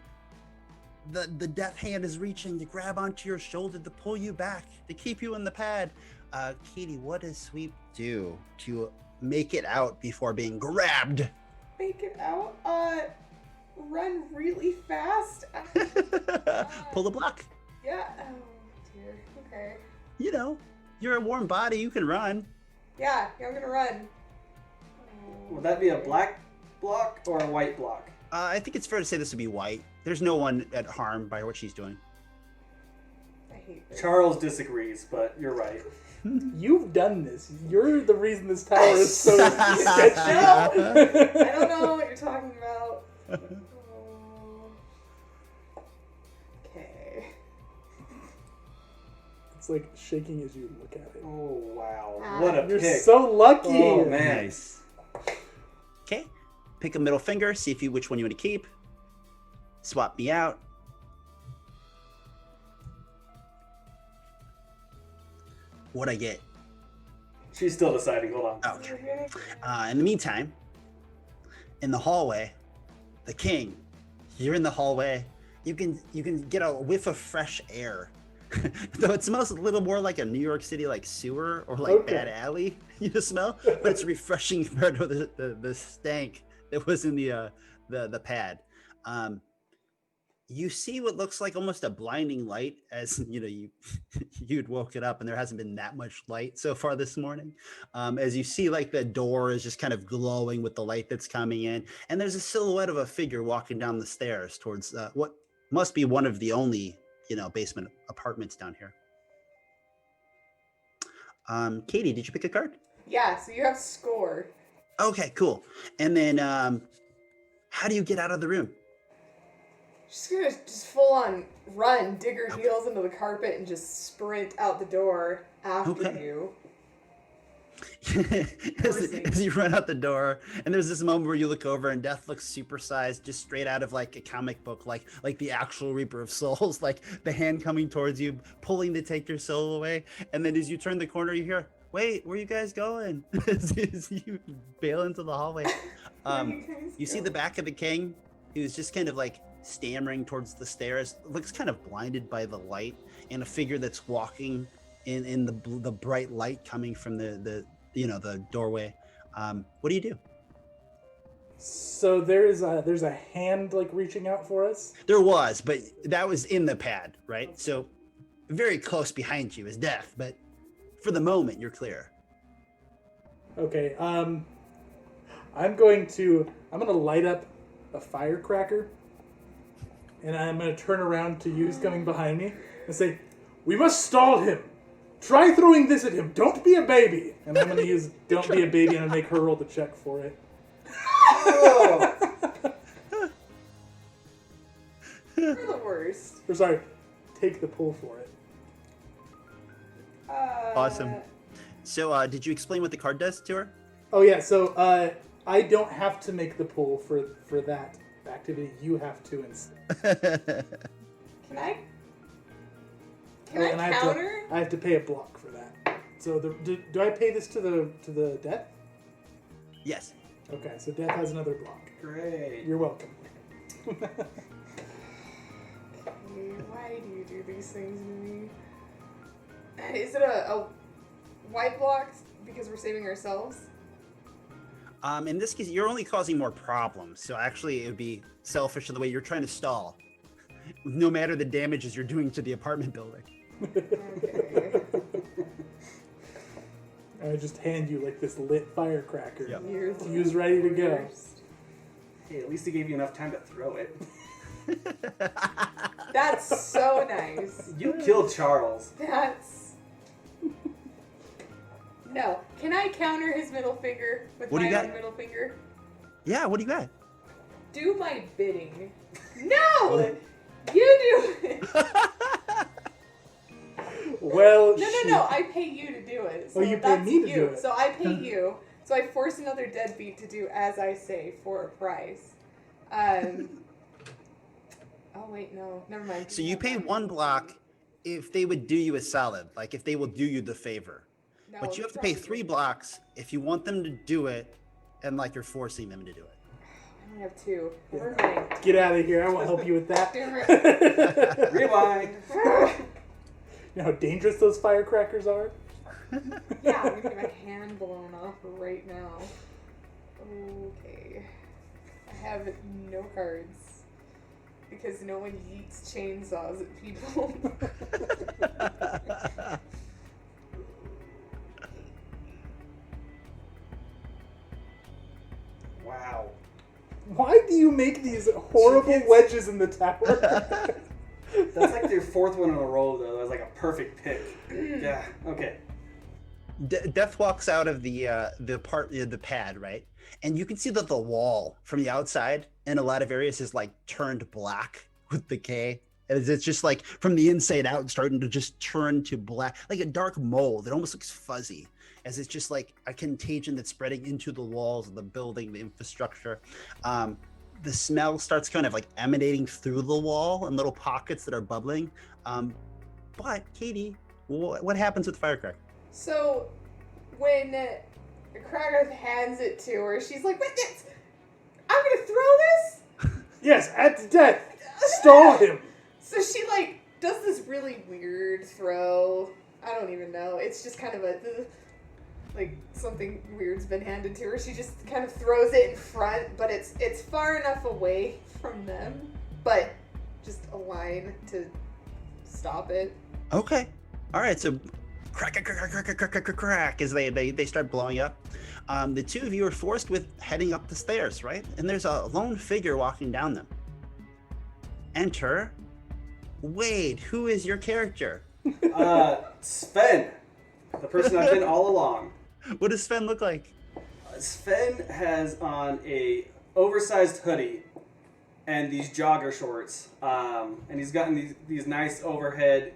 the Death hand is reaching to grab onto your shoulder to pull you back, to keep you in the pad. Katie, what does Sweep do to make it out before being grabbed? Make it out. Run really fast. Pull the block. Yeah. Oh dear. Okay. You're a warm body. You can run. Yeah. I'm gonna run. Would that be a black block or a white block? I think it's fair to say this would be white. There's no one at harm by what she's doing. I hate this. Charles disagrees, but you're right. You've done this. You're the reason this tower is so sketchy. I don't know what you're talking about. Okay. It's like shaking as you look at it. Oh wow! What a You're pick! so lucky. Oh man! Nice. Okay. Pick a middle finger. See which one you want to keep. Swap me out. What'd I get? She's still deciding. Hold on. Okay. In the meantime, in the hallway, the king, you're in the hallway. You can get a whiff of fresh air. Though it smells a little more like a New York City like sewer or like Okay. bad alley, smell, but it's refreshing compared to the stank that was in the pad. You see what looks like almost a blinding light as you'd woken up and there hasn't been that much light so far this morning. As you see like the door is just kind of glowing with the light that's coming in, and there's a silhouette of a figure walking down the stairs towards what must be one of the only basement apartments down here. Katie, did you pick a card? Yeah. So you have score. Okay, cool. And then how do you get out of the room? She's gonna just full on run, dig her heels into the carpet, and just sprint out the door after Okay. you. as you run out the door, and there's this moment where you look over and Death looks supersized, just straight out of like a comic book, like the actual Reaper of Souls, like the hand coming towards you, pulling to take your soul away. And then as you turn the corner, you hear, "Wait, where are you guys going?" as you bail into the hallway. You see the back of the king, who's just kind of like stammering towards the stairs, looks kind of blinded by the light, and a figure that's walking in the bright light coming from the doorway. What do you do? So there's a hand like reaching out for us. There was, but that was in the pad, right? So very close behind you is Death, but for the moment you're clear. Okay. I'm gonna light up a firecracker, and I'm gonna turn around to you coming behind me and say, "We must stall him. Try throwing this at him. Don't be a baby. And I'm going to use don't be a baby and make her roll the check for it. Oh. You're the worst. Or sorry, take the pull for it. Awesome. So, did you explain what the card does to her? Oh yeah, so I don't have to make the pull for that activity. You have to instead. Can I And counter? I have to pay a block for that. So do I pay this to the death? Yes. Okay, so death has another block. Great. You're welcome. Why do you do these things to me? Is it a white block because we're saving ourselves? In this case, you're only causing more problems. So actually, it would be selfish in the way you're trying to stall, no matter the damages you're doing to the apartment building. Okay. I just hand you like this lit firecracker. Yep. You're the Use ready to go. worst. Hey, at least he gave you enough time to throw it. That's so nice. You killed Charles. That's... No. Can I counter his middle finger with What do my you own got? middle finger? Yeah, what do you got? Do my bidding. No! You do it! Well, No. I pay you to do it. So Oh, you pay that's me to you. do it. So I pay you. So I force another deadbeat to do as I say for a price. Oh wait, no, never mind. So you pay one block if they would do you a solid, like if they will do you the favor. No, But you have to that's pay not 3 good. blocks if you want them to do it, and like you're forcing them to do it. I only have 2. Yeah. Never mind. get out of here. I won't help you with that. Damn it. Rewind. You know how dangerous those firecrackers are? Yeah, I'm gonna get my hand blown off right now. Okay. I have no cards. Because no one yeets chainsaws at people. Wow. Why do you make these horrible Chickens. wedges in the tower? That's like your 4th one in a row, though. That was like a perfect pick. Yeah. Okay. Death walks out of the pad, right? And you can see that the wall from the outside in a lot of areas is like turned black with decay. And it's just like from the inside out starting to just turn to black, like a dark mold. It almost looks fuzzy, as it's just like a contagion that's spreading into the walls of the building, the infrastructure. The smell starts kind of like emanating through the wall in little pockets that are bubbling. But Katie, what happens with the firecracker? So, when Kargath hands it to her, she's like, "Wait, this? I'm gonna throw this?" Yes, at death. Stall him. So she like does this really weird throw. I don't even know. It's just kind of like something weird's been handed to her. She just kind of throws it in front, but it's far enough away from them, but just a line to stop it. Okay. All right. So crack, crack, crack, crack, crack, crack, crack, as they start blowing up. The two of you are forced with heading up the stairs, right? And there's a lone figure walking down them. Enter Wade. Who is your character? Sven. The person I've been all along. What does Sven look like? Sven has on a oversized hoodie and these jogger shorts, and he's gotten these nice overhead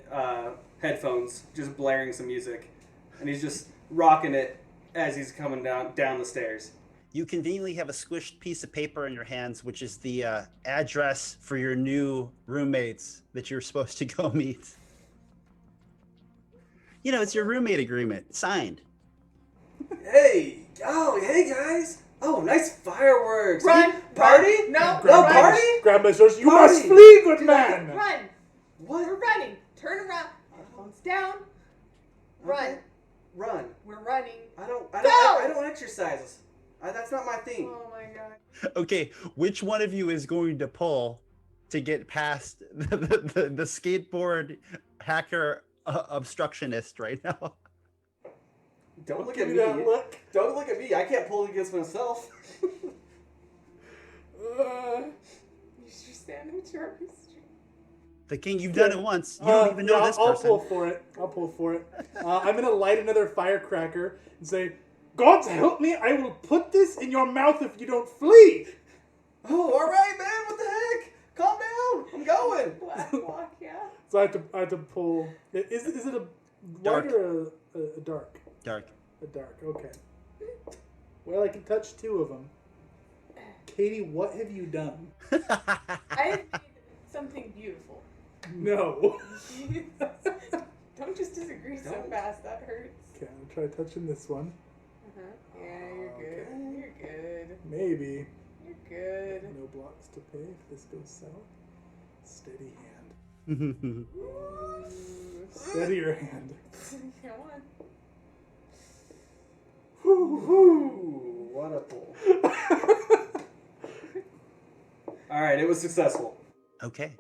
headphones, just blaring some music, and he's just rocking it as he's coming down the stairs. You conveniently have a squished piece of paper in your hands, which is the address for your new roommates that you're supposed to go meet. You know, it's your roommate agreement, signed. Hey guys! Oh, nice fireworks! Run! Party? Run. No, Grab my- party? Grab my sword. You Party. must flee, good man. Run! What? We're running. Turn around. Headphones down. Run. Okay. Run. We're running. I Go! don't exercise. That's not my thing. Oh my god. Okay, which one of you is going to pull to get past the skateboard hacker obstructionist right now? Don't look Give at me me. that look. Don't look at me. I can't pull against myself. You should stand in the Jarvis Street. The king, you've done it once. You don't even know yeah, this I'll person. pull for it. I'm going to light another firecracker and say, God help me, I will put this in your mouth if you don't flee. Oh, all right, man. What the heck? Calm down. I'm going. Black block, yeah. So I have to pull. Is it a Dark. white or a dark? Dark. A dark, okay. Well, I can touch 2 of them. Katie, what have you done? I have made something beautiful. No. Don't just disagree so fast. That hurts. Okay, I'll try touching this one. Yeah, you're good. You're good. Maybe. You're good. No blocks to pay if this goes south. Steady hand. Steady your hand. Come on. Ooh, what a pull. All right, it was successful. Okay.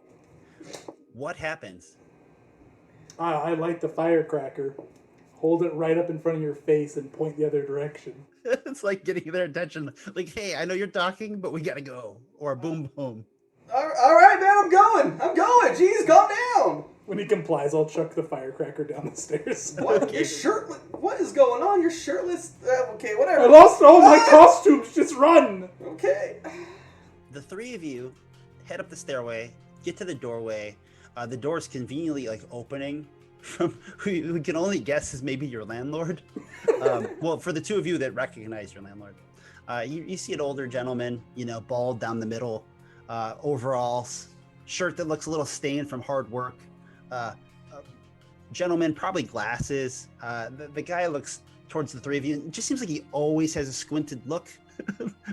What happens? I light the firecracker. Hold it right up in front of your face and point the other direction. It's like getting their attention. Like, hey, I know you're talking, but we gotta go. Or boom, boom. All right, man. I'm going. Jeez, calm down. When he complies, I'll chuck the firecracker down the stairs. What? You're shirtless? What is going on? You're shirtless? Okay, whatever. I lost all my costumes. Just run. Okay. The 3 of you head up the stairway, get to the doorway. The door's conveniently like opening from who we can only guess is maybe your landlord. Well, for the 2 of you that recognize your landlord, you see an older gentleman, bald down the middle, overalls, shirt that looks a little stained from hard work. Gentleman, probably glasses. The guy looks towards the 3 of you. It just seems like he always has a squinted look.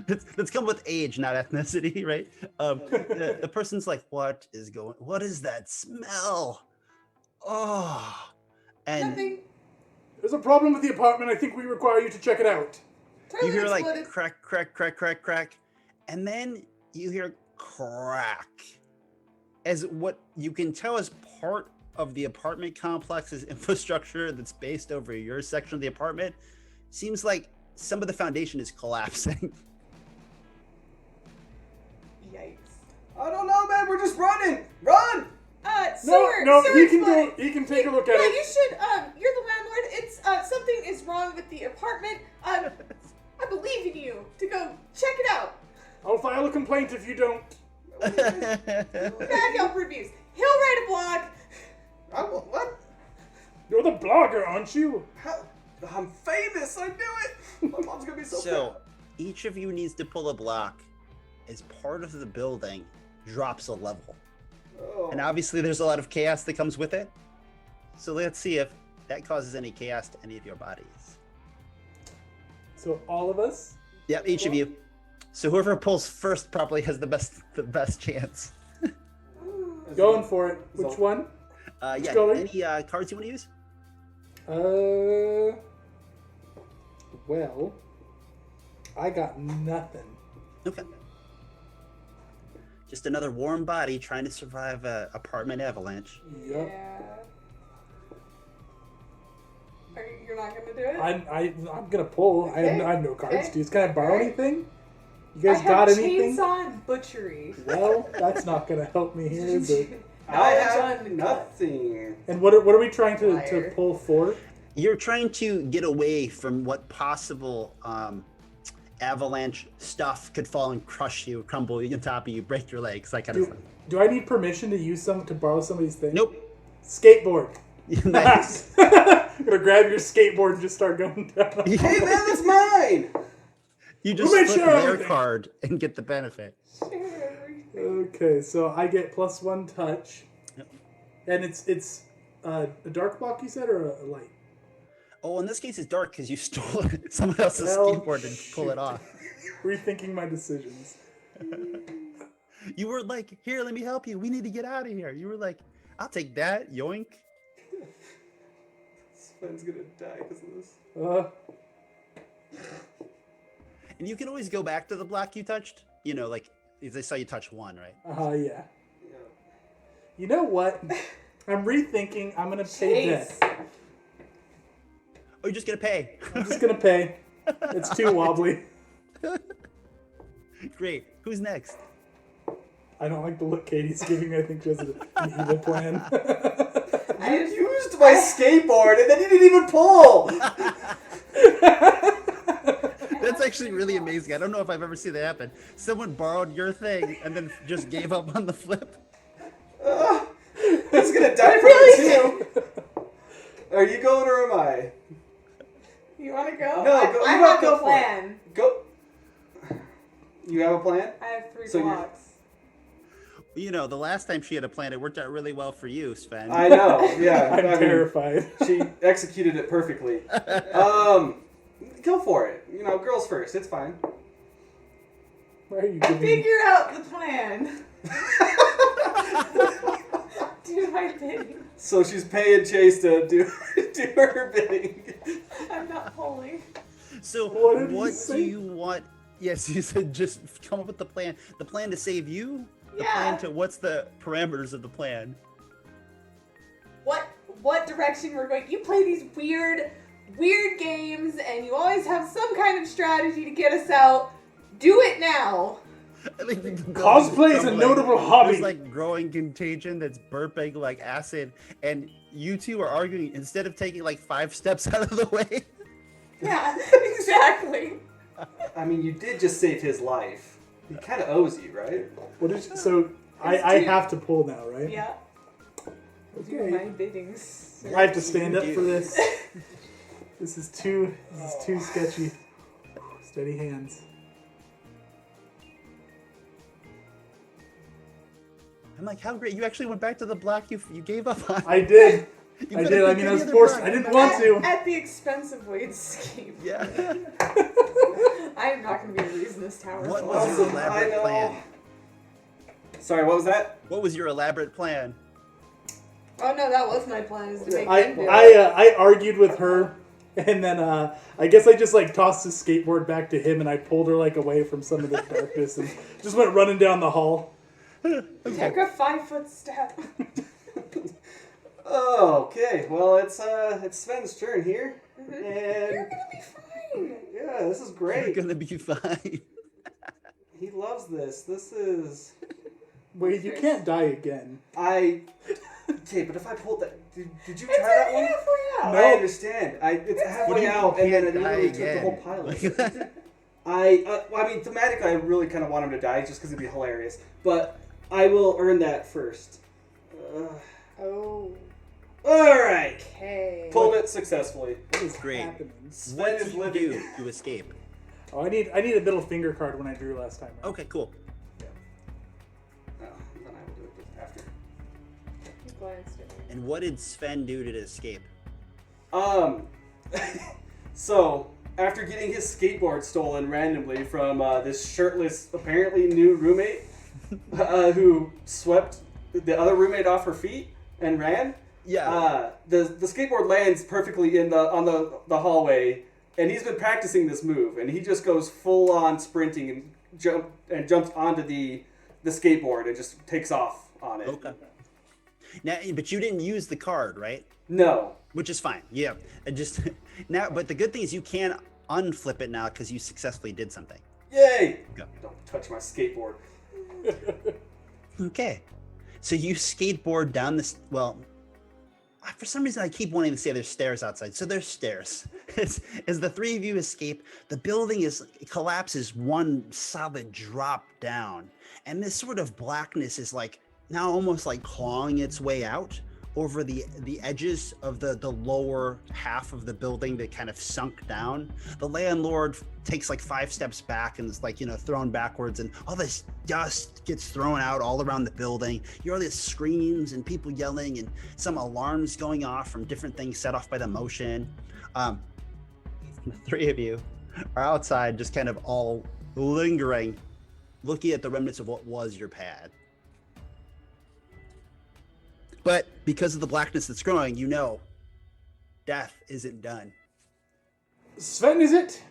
that's come with age, not ethnicity, right? The person's like, what is that smell? Oh, and Nothing. There's a problem with the apartment. I think we require you to check it out. you Toilet hear like exploded. crack, crack, crack, crack, crack, and then you hear crack, as what you can tell is part of the apartment complex's infrastructure that's based over your section of the apartment. Seems like some of the foundation is collapsing. Yikes. I don't know, man. We're just running. Run. Sewer. No, sewer he can exploded. go. He can take a look at Yeah, it. you should. You're the landlord. It's something is wrong with the apartment. I believe in you to go check it out. I'll file a complaint if you don't. Bad Yelp reviews. He'll write a blog. What? You're the blogger, aren't you? How? I'm famous. I knew it. My mom's gonna be so So each of you needs to pull a block as part of the building drops a level. Oh. And obviously there's a lot of chaos that comes with it. So let's see if that causes any chaos to any of your bodies. So all of us. Yep, each of you. So whoever pulls first probably has the best chance. Going for it. Which one? Yeah, color? any cards you want to use? Well, I got nothing. Okay. Just another warm body trying to survive a apartment avalanche. Yep. Yeah. You're not gonna do it? I'm gonna pull. Okay. I have no cards Okay. to use. Can I borrow Okay. anything? You I guys have got anything? chainsaw and butchery. Well, that's not gonna help me here, is it? I have Knowledge on nothing. And what are we trying to Liar. pull for? You're trying to get away from what possible avalanche stuff could fall and crush you, crumble on top of you, break your legs, that kind of thing. Do I need permission to use to borrow somebody's thing? Nope. Skateboard. Nice. You're gonna grab your skateboard and just start going down. Hey, man, that's mine. You just made flip sure their everything? card and get the benefit. Share everything. Okay, so I get +1 touch, Yep. and it's a dark block you said or a light? Oh, in this case, it's dark because you stole someone else's Well, skateboard and pull it off. Rethinking my decisions. You were like, here, let me help you. We need to get out of here. You were like, I'll take that. Yoink. Sven's gonna die because of this. And you can always go back to the block you touched. Like if they saw you touch one, right? Yeah. Yeah. You know what? I'm rethinking. I'm gonna pay Jeez. debt. Oh, you're just gonna pay. I'm just gonna pay. It's too wobbly. Great. Who's next? I don't like the look Katie's giving me. I think she has an evil plan. You used my skateboard and then you didn't even pull! That's actually really amazing. I don't know if I've ever seen that happen. Someone borrowed your thing and then just gave up on the flip. He's gonna die from it too! Are you going or am I? You want to go? No, I go have go a for plan. it. Go. You have a plan? I have 3 So you're- blocks. You know, the last time she had a plan, it worked out really well for you, Sven. I know, yeah. I'm I mean, terrified. she executed it perfectly. Go for it. You know, girls first. It's fine. Why are you giving me... Figure out the plan. Do my bidding. So she's paying Chase to do her bidding. I'm not pulling. So What did he what do say? you want? Yes, you said just come up with the plan. The plan to save you? The Yeah. plan to what's the parameters of the plan? What direction we're going? You play these weird games, and you always have some kind of strategy to get us out. Do it now. I think the Cosplay is a notable hobby. There's like growing contagion that's burping like acid, and you two are arguing instead of taking like 5 steps out of the way. Yeah, exactly. I mean, you did just save his life. He kind of owes you, right? What is... So, I have to pull now, right? Yeah. Do Okay. my biddings. I have to stand up for this. This is too sketchy. Steady hands. I'm like, how great! You actually went back to the block you gave up on. I did. You I could've did. I picked mean, I any was other forced. block. I didn't want to. At the expense of Wade's escape. Yeah. I am not going to be the reason this tower What falls. was your elaborate plan? Sorry, what was that? What was your elaborate plan? Oh no, that was my plan, is to make I him do it. I argued with her, and then I guess I just like tossed the skateboard back to him, and I pulled her like away from some of the darkness, and just went running down the hall. Took a 5-foot step. Oh, okay. Well, it's Sven's turn here, You're and gonna be fine. yeah, this is You're great. gonna be fine. He loves this. This is Wait, you can't die again. Okay, but if I pulled that, did you It's try that already one? halfway out. No. I understand. It's What do halfway you out, and then it can't die literally took the again? whole pilot. I mean, thematically, I really kind of want him to die just because it'd be hilarious. But I will earn that first. Oh, All right. okay. Pulled it successfully. What is Great. happening? Sven What is did you living. do to escape? Oh, I need a middle finger card when I drew last time. Okay, cool. Oh, then I will do it after. You glanced at me. And what did Sven do to escape? So after getting his skateboard stolen randomly from this shirtless, apparently new roommate, who swept the other roommate off her feet and ran, the skateboard lands perfectly on the hallway, and he's been practicing this move, and he just goes full on sprinting and jumps onto the skateboard and just takes off on it. Okay. Now, but you didn't use the card, right? No. Which is fine. Yeah. And just now, but the good thing is you can unflip it now because you successfully did something. Yay! Go. Don't touch my skateboard. Okay. So you skateboard down this. Well, for some reason I keep wanting to say there's stairs outside. So there's stairs. As the three of you escape, the building collapses one solid drop down, and this sort of blackness is like now almost like clawing its way out over the edges of the lower half of the building that kind of sunk down. The landlord takes like 5 steps back and is like, thrown backwards, and all this dust gets thrown out all around the building. You hear all these screams and people yelling and some alarms going off from different things set off by the motion. The three of you are outside just kind of all lingering, looking at the remnants of what was your pad. But because of the blackness that's growing, death isn't done. Sven, is it?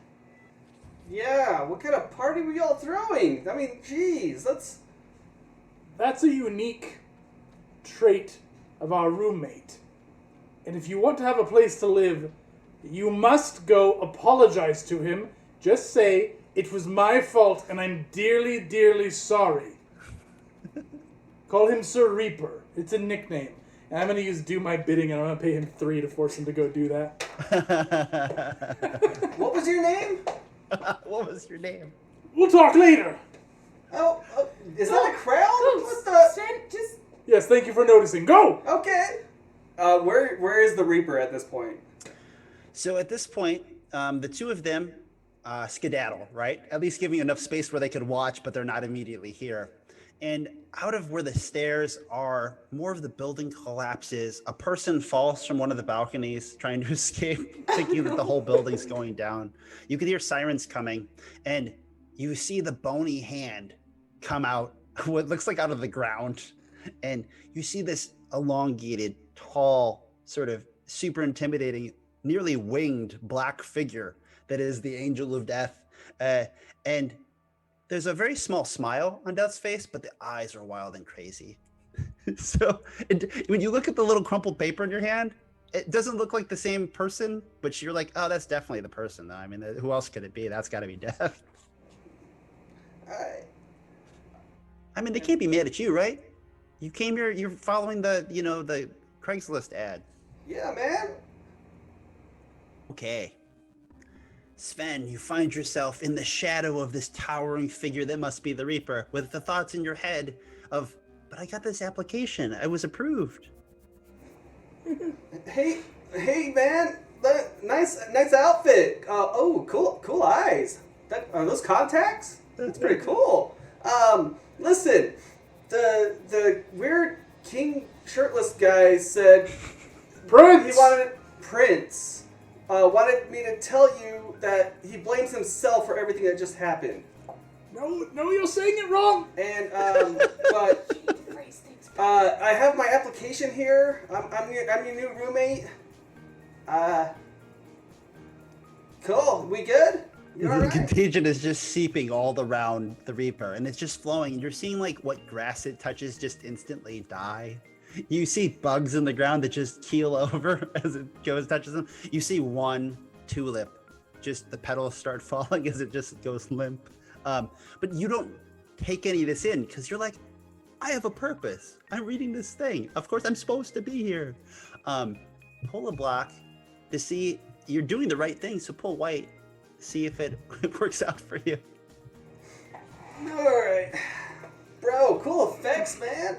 Yeah, what kind of party were y'all throwing? I mean, geez, That's a unique trait of our roommate. And if you want to have a place to live, you must go apologize to him. Just say, it was my fault and I'm dearly, dearly sorry. Call him Sir Reaper. It's a nickname. And I'm going to use Do My Bidding, and I'm going to pay him 3 to force him to go do that. What was your name? What was your name? We'll talk later. Oh, is that a crown? Go, What the? Sven, just Yes, thank you for noticing. Go! Okay. Where is the Reaper at this point? So at this point, the two of them skedaddle, right? At least giving enough space where they could watch, but they're not immediately here. And out of where the stairs are, more of the building collapses. A person falls from one of the balconies trying to escape, thinking that the whole building's going down. You can hear sirens coming, and you see the bony hand come out, what looks like out of the ground. And you see this elongated, tall, sort of super intimidating, nearly winged black figure that is the Angel of Death. And there's a very small smile on Death's face, but the eyes are wild and crazy. So when you look at the little crumpled paper in your hand, it doesn't look like the same person, but you're like, oh, that's definitely the person. I mean, who else could it be? That's got to be Death. I mean, they can't be mad at you, right? You came here, you're following the Craigslist ad. Yeah, man. Okay. Sven, you find yourself in the shadow of this towering figure that must be the Reaper, with the thoughts in your head of, but I got this application. I was approved. Hey, man. Nice outfit. Oh, cool eyes. Are those contacts? That's pretty cool. Listen, the weird king shirtless guy said Prince! he wanted Prince. Wanted me to tell you that he blames himself for everything that just happened. No, you're saying it wrong. And but I have my application here. I'm your new roommate. Cool. We good? You all The right? contagion is just seeping all around the Reaper, and it's just flowing. And you're seeing like what grass it touches just instantly die. You see bugs in the ground that just keel over as it touches them. You see one tulip, just the petals start falling as it just goes limp. But you don't take any of this in because you're like, I have a purpose. I'm reading this thing. Of course, I'm supposed to be here. Pull a block to see you're doing the right thing. So pull white, see if it works out for you. All right, bro. Cool effects, man.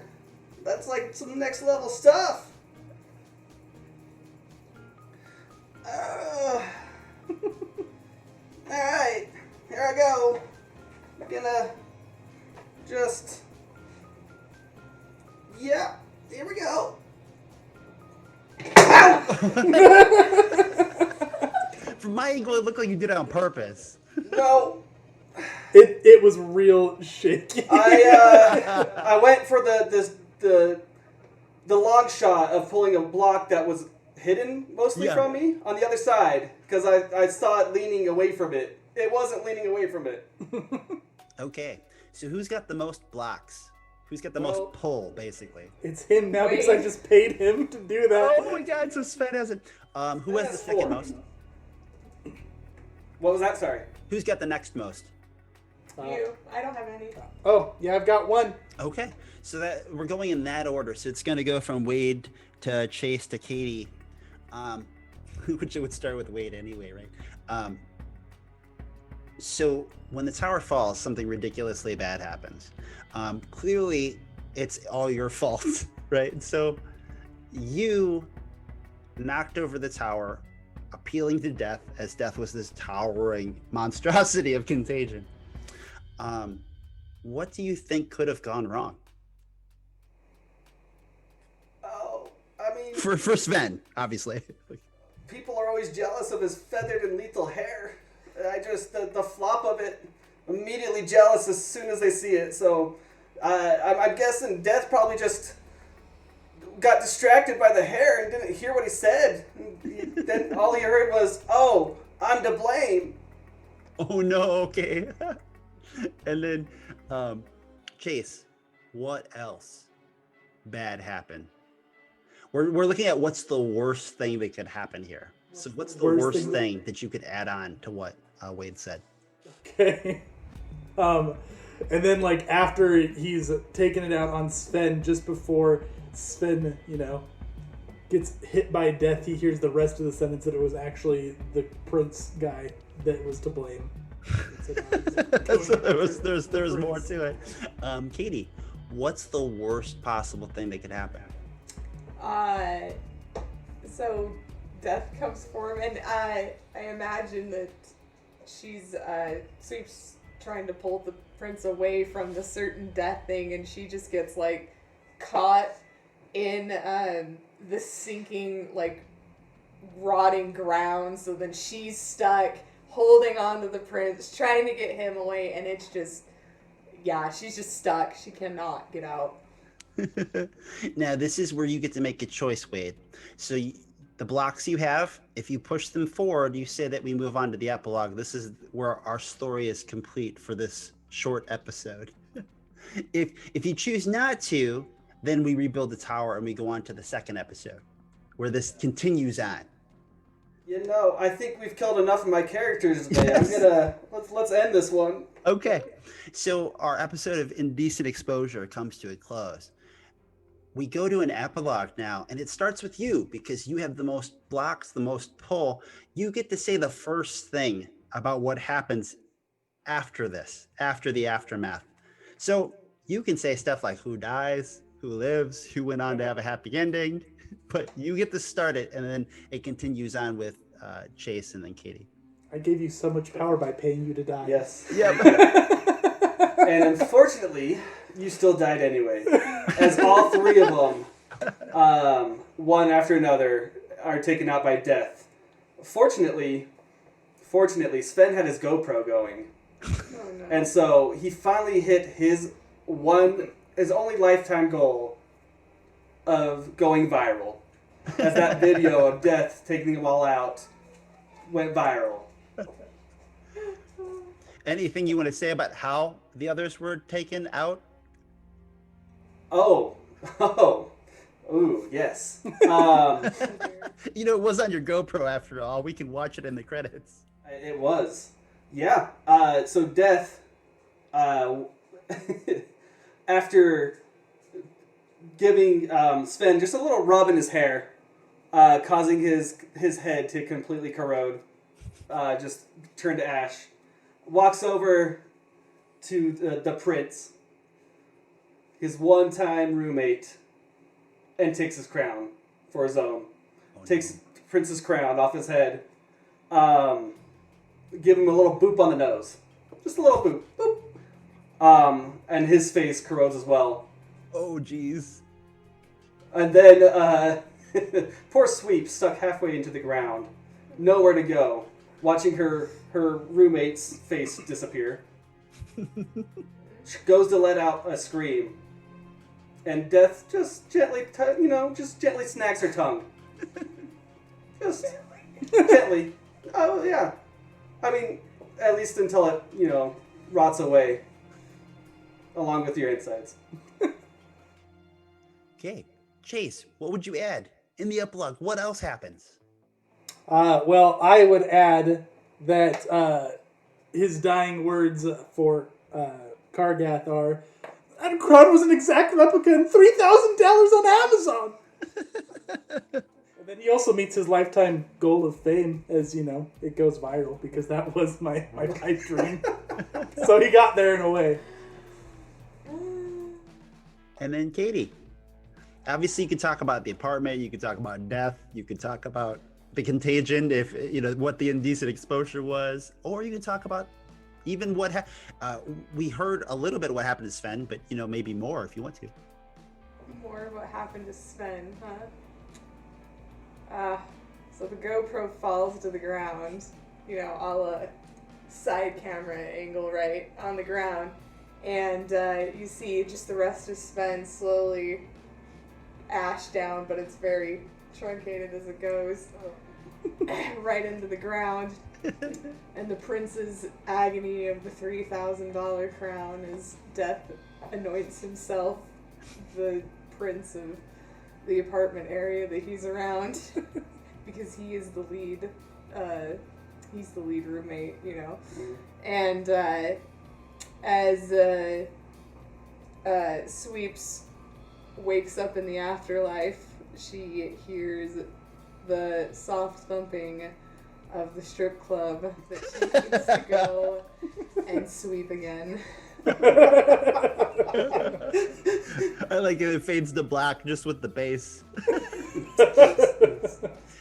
That's like some next level stuff. Alright, here I go. I'm gonna just... Yeah, here we go. From my angle, it looked like you did it on purpose. No, It was real shaky. I went for the long shot of pulling a block that was hidden mostly from me on the other side because I saw it leaning away from it. It wasn't leaning away from it. Okay, so who's got the most blocks? Who's got the most pull, basically? It's him now because I just paid him to do that. Oh my god, so Sven has it. Who has the second most? What was that? Sorry. Who's got the next most? you. I don't have any. Oh, yeah, I've got one. Okay, so that we're going in that order. So it's going to go from Wade to Chase to Katie, which it would start with Wade anyway, right? So when the tower falls, something ridiculously bad happens. Clearly, it's all your fault, right? So you knocked over the tower, appealing to Death, as Death was this towering monstrosity of contagion. What do you think could have gone wrong? Oh, I mean... For Sven, obviously. People are always jealous of his feathered and lethal hair. I just, the flop of it, immediately jealous as soon as they see it. So I'm guessing Death probably just got distracted by the hair and didn't hear what he said. Then all he heard was, "Oh, I'm to blame." Oh no, okay. And then, Chase, what else bad happened? We're looking at what's the worst thing that could happen here. So what's the worst thing that you could add on to what Wade said? Okay. And then, like, after he's taken it out on Sven, just before Sven, gets hit by death, he hears the rest of the sentence that it was actually the prince guy that was to blame. So there's more to it. Katie, what's the worst possible thing that could happen? So death comes for him, and I imagine that she's trying to pull the prince away from the certain death thing, and she just gets like caught in the sinking, like rotting ground. So then she's stuck holding on to the prince, trying to get him away, and it's just, she's just stuck. She cannot get out. Now, this is where you get to make a choice, Wade. So the blocks you have, if you push them forward, you say that we move on to the epilogue. This is where our story is complete for this short episode. If you choose not to, then we rebuild the tower and we go on to the second episode, where this continues on. I think we've killed enough of my characters today. Yes. Let's end this one. Okay, so our episode of Indecent Exposure comes to a close. We go to an epilogue now, and it starts with you because you have the most blocks, the most pull. You get to say the first thing about what happens after this, after the aftermath. So you can say stuff like who dies, who lives, who went on to have a happy ending, but you get to start it, and then it continues on with Chase and then Katie. I gave you so much power by paying you to die. Yes. Yep. And unfortunately, you still died anyway. As all three of them, one after another, are taken out by death. Fortunately, Sven had his GoPro going. Oh, no. And so he finally hit his only lifetime goal of going viral. As that video of death taking them all out went viral. Anything you want to say about how the others were taken out? Ooh, yes. It was on your GoPro after all. We can watch it in the credits. It was. Yeah. So Death, after giving Sven just a little rub in his hair, causing his head to completely corrode, just turn to ash, walks over to the prince, his one-time roommate, and takes his crown for his own. Takes Prince's crown off his head. Give him a little boop on the nose. Just a little boop. Boop. And his face corrodes as well. Oh, jeez. And then poor Sweep stuck halfway into the ground. Nowhere to go. Watching her roommate's face disappear. She goes to let out a scream. And Death just gently, just gently snacks her tongue. Just gently. Oh, yeah. I mean, at least until it, rots away. Along with your insides. Okay. Chase, what would you add? In the epilogue, what else happens? Well, I would add that his dying words for Kargath are, that crown was an exact replica and $3,000 on Amazon. And then he also meets his lifetime goal of fame as, it goes viral because that was my pipe dream. So he got there in a way. And then Katie. Obviously, you could talk about the apartment. You could talk about death. You could talk about the contagion, if what the indecent exposure was, or you can talk about even what we heard a little bit of what happened to Sven, but maybe more if you want to. More of what happened to Sven, huh? So the GoPro falls to the ground, a la side camera angle, right, on the ground. And you see just the rest of Sven slowly ash down, but it's very truncated as it goes right into the ground. And the prince's agony of the $3,000 crown as Death anoints himself the prince of the apartment area that he's around because he is the lead. He's the lead roommate, And as Sweeps wakes up in the afterlife, she hears the soft thumping of the strip club that she needs to go and sweep again. I like it fades to black just with the bass.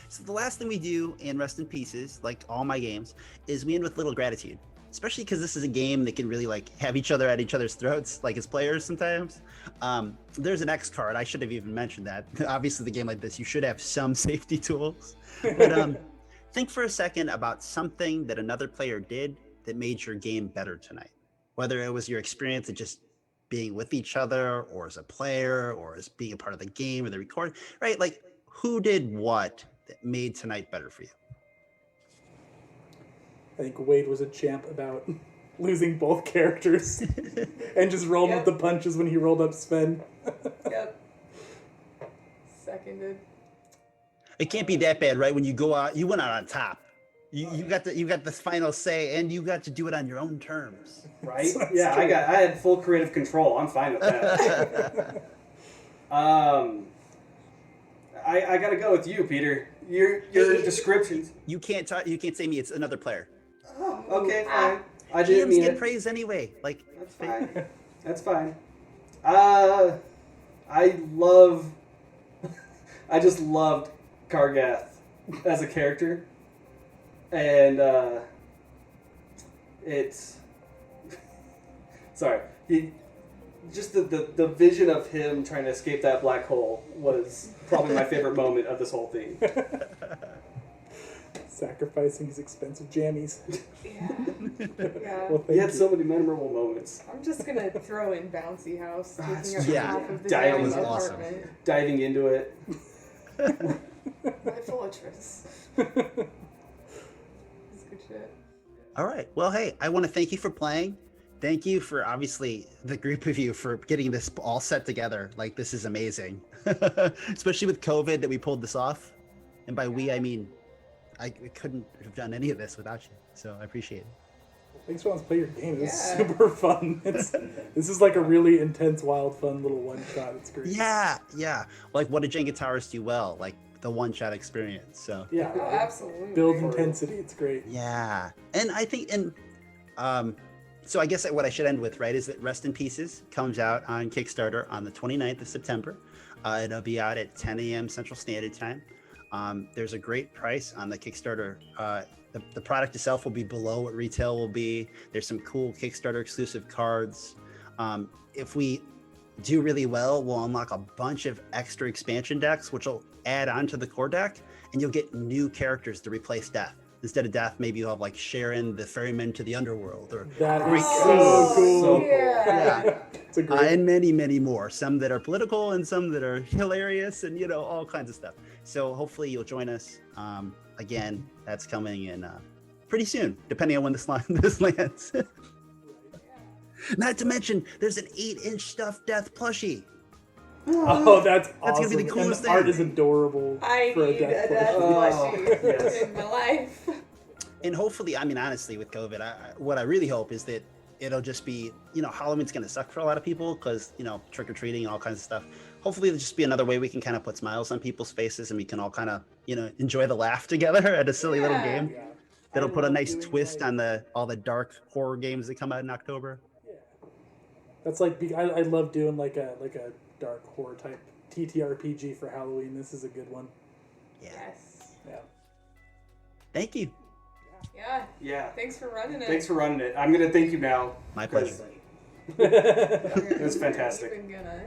So the last thing we do in Rest in Pieces, like all my games, is we end with little gratitude. Especially because this is a game that can really like have each other at each other's throats, like as players sometimes. There's an X card. I should have even mentioned that. Obviously, the game like this, you should have some safety tools. But think for a second about something that another player did that made your game better tonight. Whether it was your experience of just being with each other, or as a player, or as being a part of the game or the recording, right? Like, who did what that made tonight better for you? I think Wade was a champ about losing both characters and just rolling with the punches when he rolled up Sven. Yep. Seconded. It can't be that bad, right? When you go out, you went out on top. You got the final say, and you got to do it on your own terms. Right? Yeah, I had full creative control. I'm fine with that. I gotta go with you, Peter. Your descriptions. You can't say me. It's another player. Oh, okay, fine. I didn't GMs mean get it. praise anyway. Like That's fine. That's fine. I just loved Kargath as a character, and it's sorry. Just the vision of him trying to escape that black hole was probably my favorite moment of this whole thing. Sacrificing his expensive jammies. Yeah. Well, He had so many memorable moments. I'm just gonna throw in Bouncy House, taking up Yeah. half of the That damn was awesome. apartment. Diving into it. My fortress. That's good shit. All right. Well, hey, I want to thank you for playing. Thank you for obviously the group of you for getting this all set together. Like, this is amazing, especially with COVID that we pulled this off. And by we, I mean I couldn't have done any of this without you. So I appreciate it. Thanks for letting us play your game. It's Yeah. super fun. This is like a really intense, wild, fun little one shot. It's great. Yeah. Like, what did Jenga Towers do well? Like the one shot experience. So Yeah. Oh, absolutely. Build intensity. It's great. yeah. And I think, so I guess what I should end with, right, is that Rest in Pieces comes out on Kickstarter on the 29th of September. It'll be out at 10 a.m. Central Standard Time. There's a great price on the Kickstarter. The product itself will be below what retail will be. There's some cool Kickstarter exclusive cards. If we do really well, we'll unlock a bunch of extra expansion decks, which will add on to the core deck, and you'll get new characters to replace Death. Instead of Death, maybe you'll have like Sharon, the ferryman to the underworld, or That is Greek- so cool. So cool. Yeah. It's a great. and many, many more. Some that are political and some that are hilarious, and all kinds of stuff. So hopefully you'll join us. Again, that's coming in pretty soon, depending on when this lands. Not to mention, there's an 8-inch stuffed Death plushie. Oh, that's awesome. That's gonna be the And coolest the art thing. is adorable. I for need a death death plushie. plushie yes. in my life. And hopefully, I mean, honestly, with COVID, what I really hope is that it'll just be, Halloween's going to suck for a lot of people because, trick-or-treating, all kinds of stuff. Hopefully, it'll just be another way we can kind of put smiles on people's faces and we can all kind of, enjoy the laugh together at a silly little Yeah. game. Yeah. That'll I put a love nice doing, twist like- on all the dark horror games that come out in October. Yeah. That's like I love doing like a dark horror type TTRPG for Halloween. This is a good one. Yeah. Yes. Yeah. Thank you. Yeah. Yeah. Thanks for running it. Thanks for running it. I'm gonna thank you now. My pleasure. It was fantastic. Even gonna.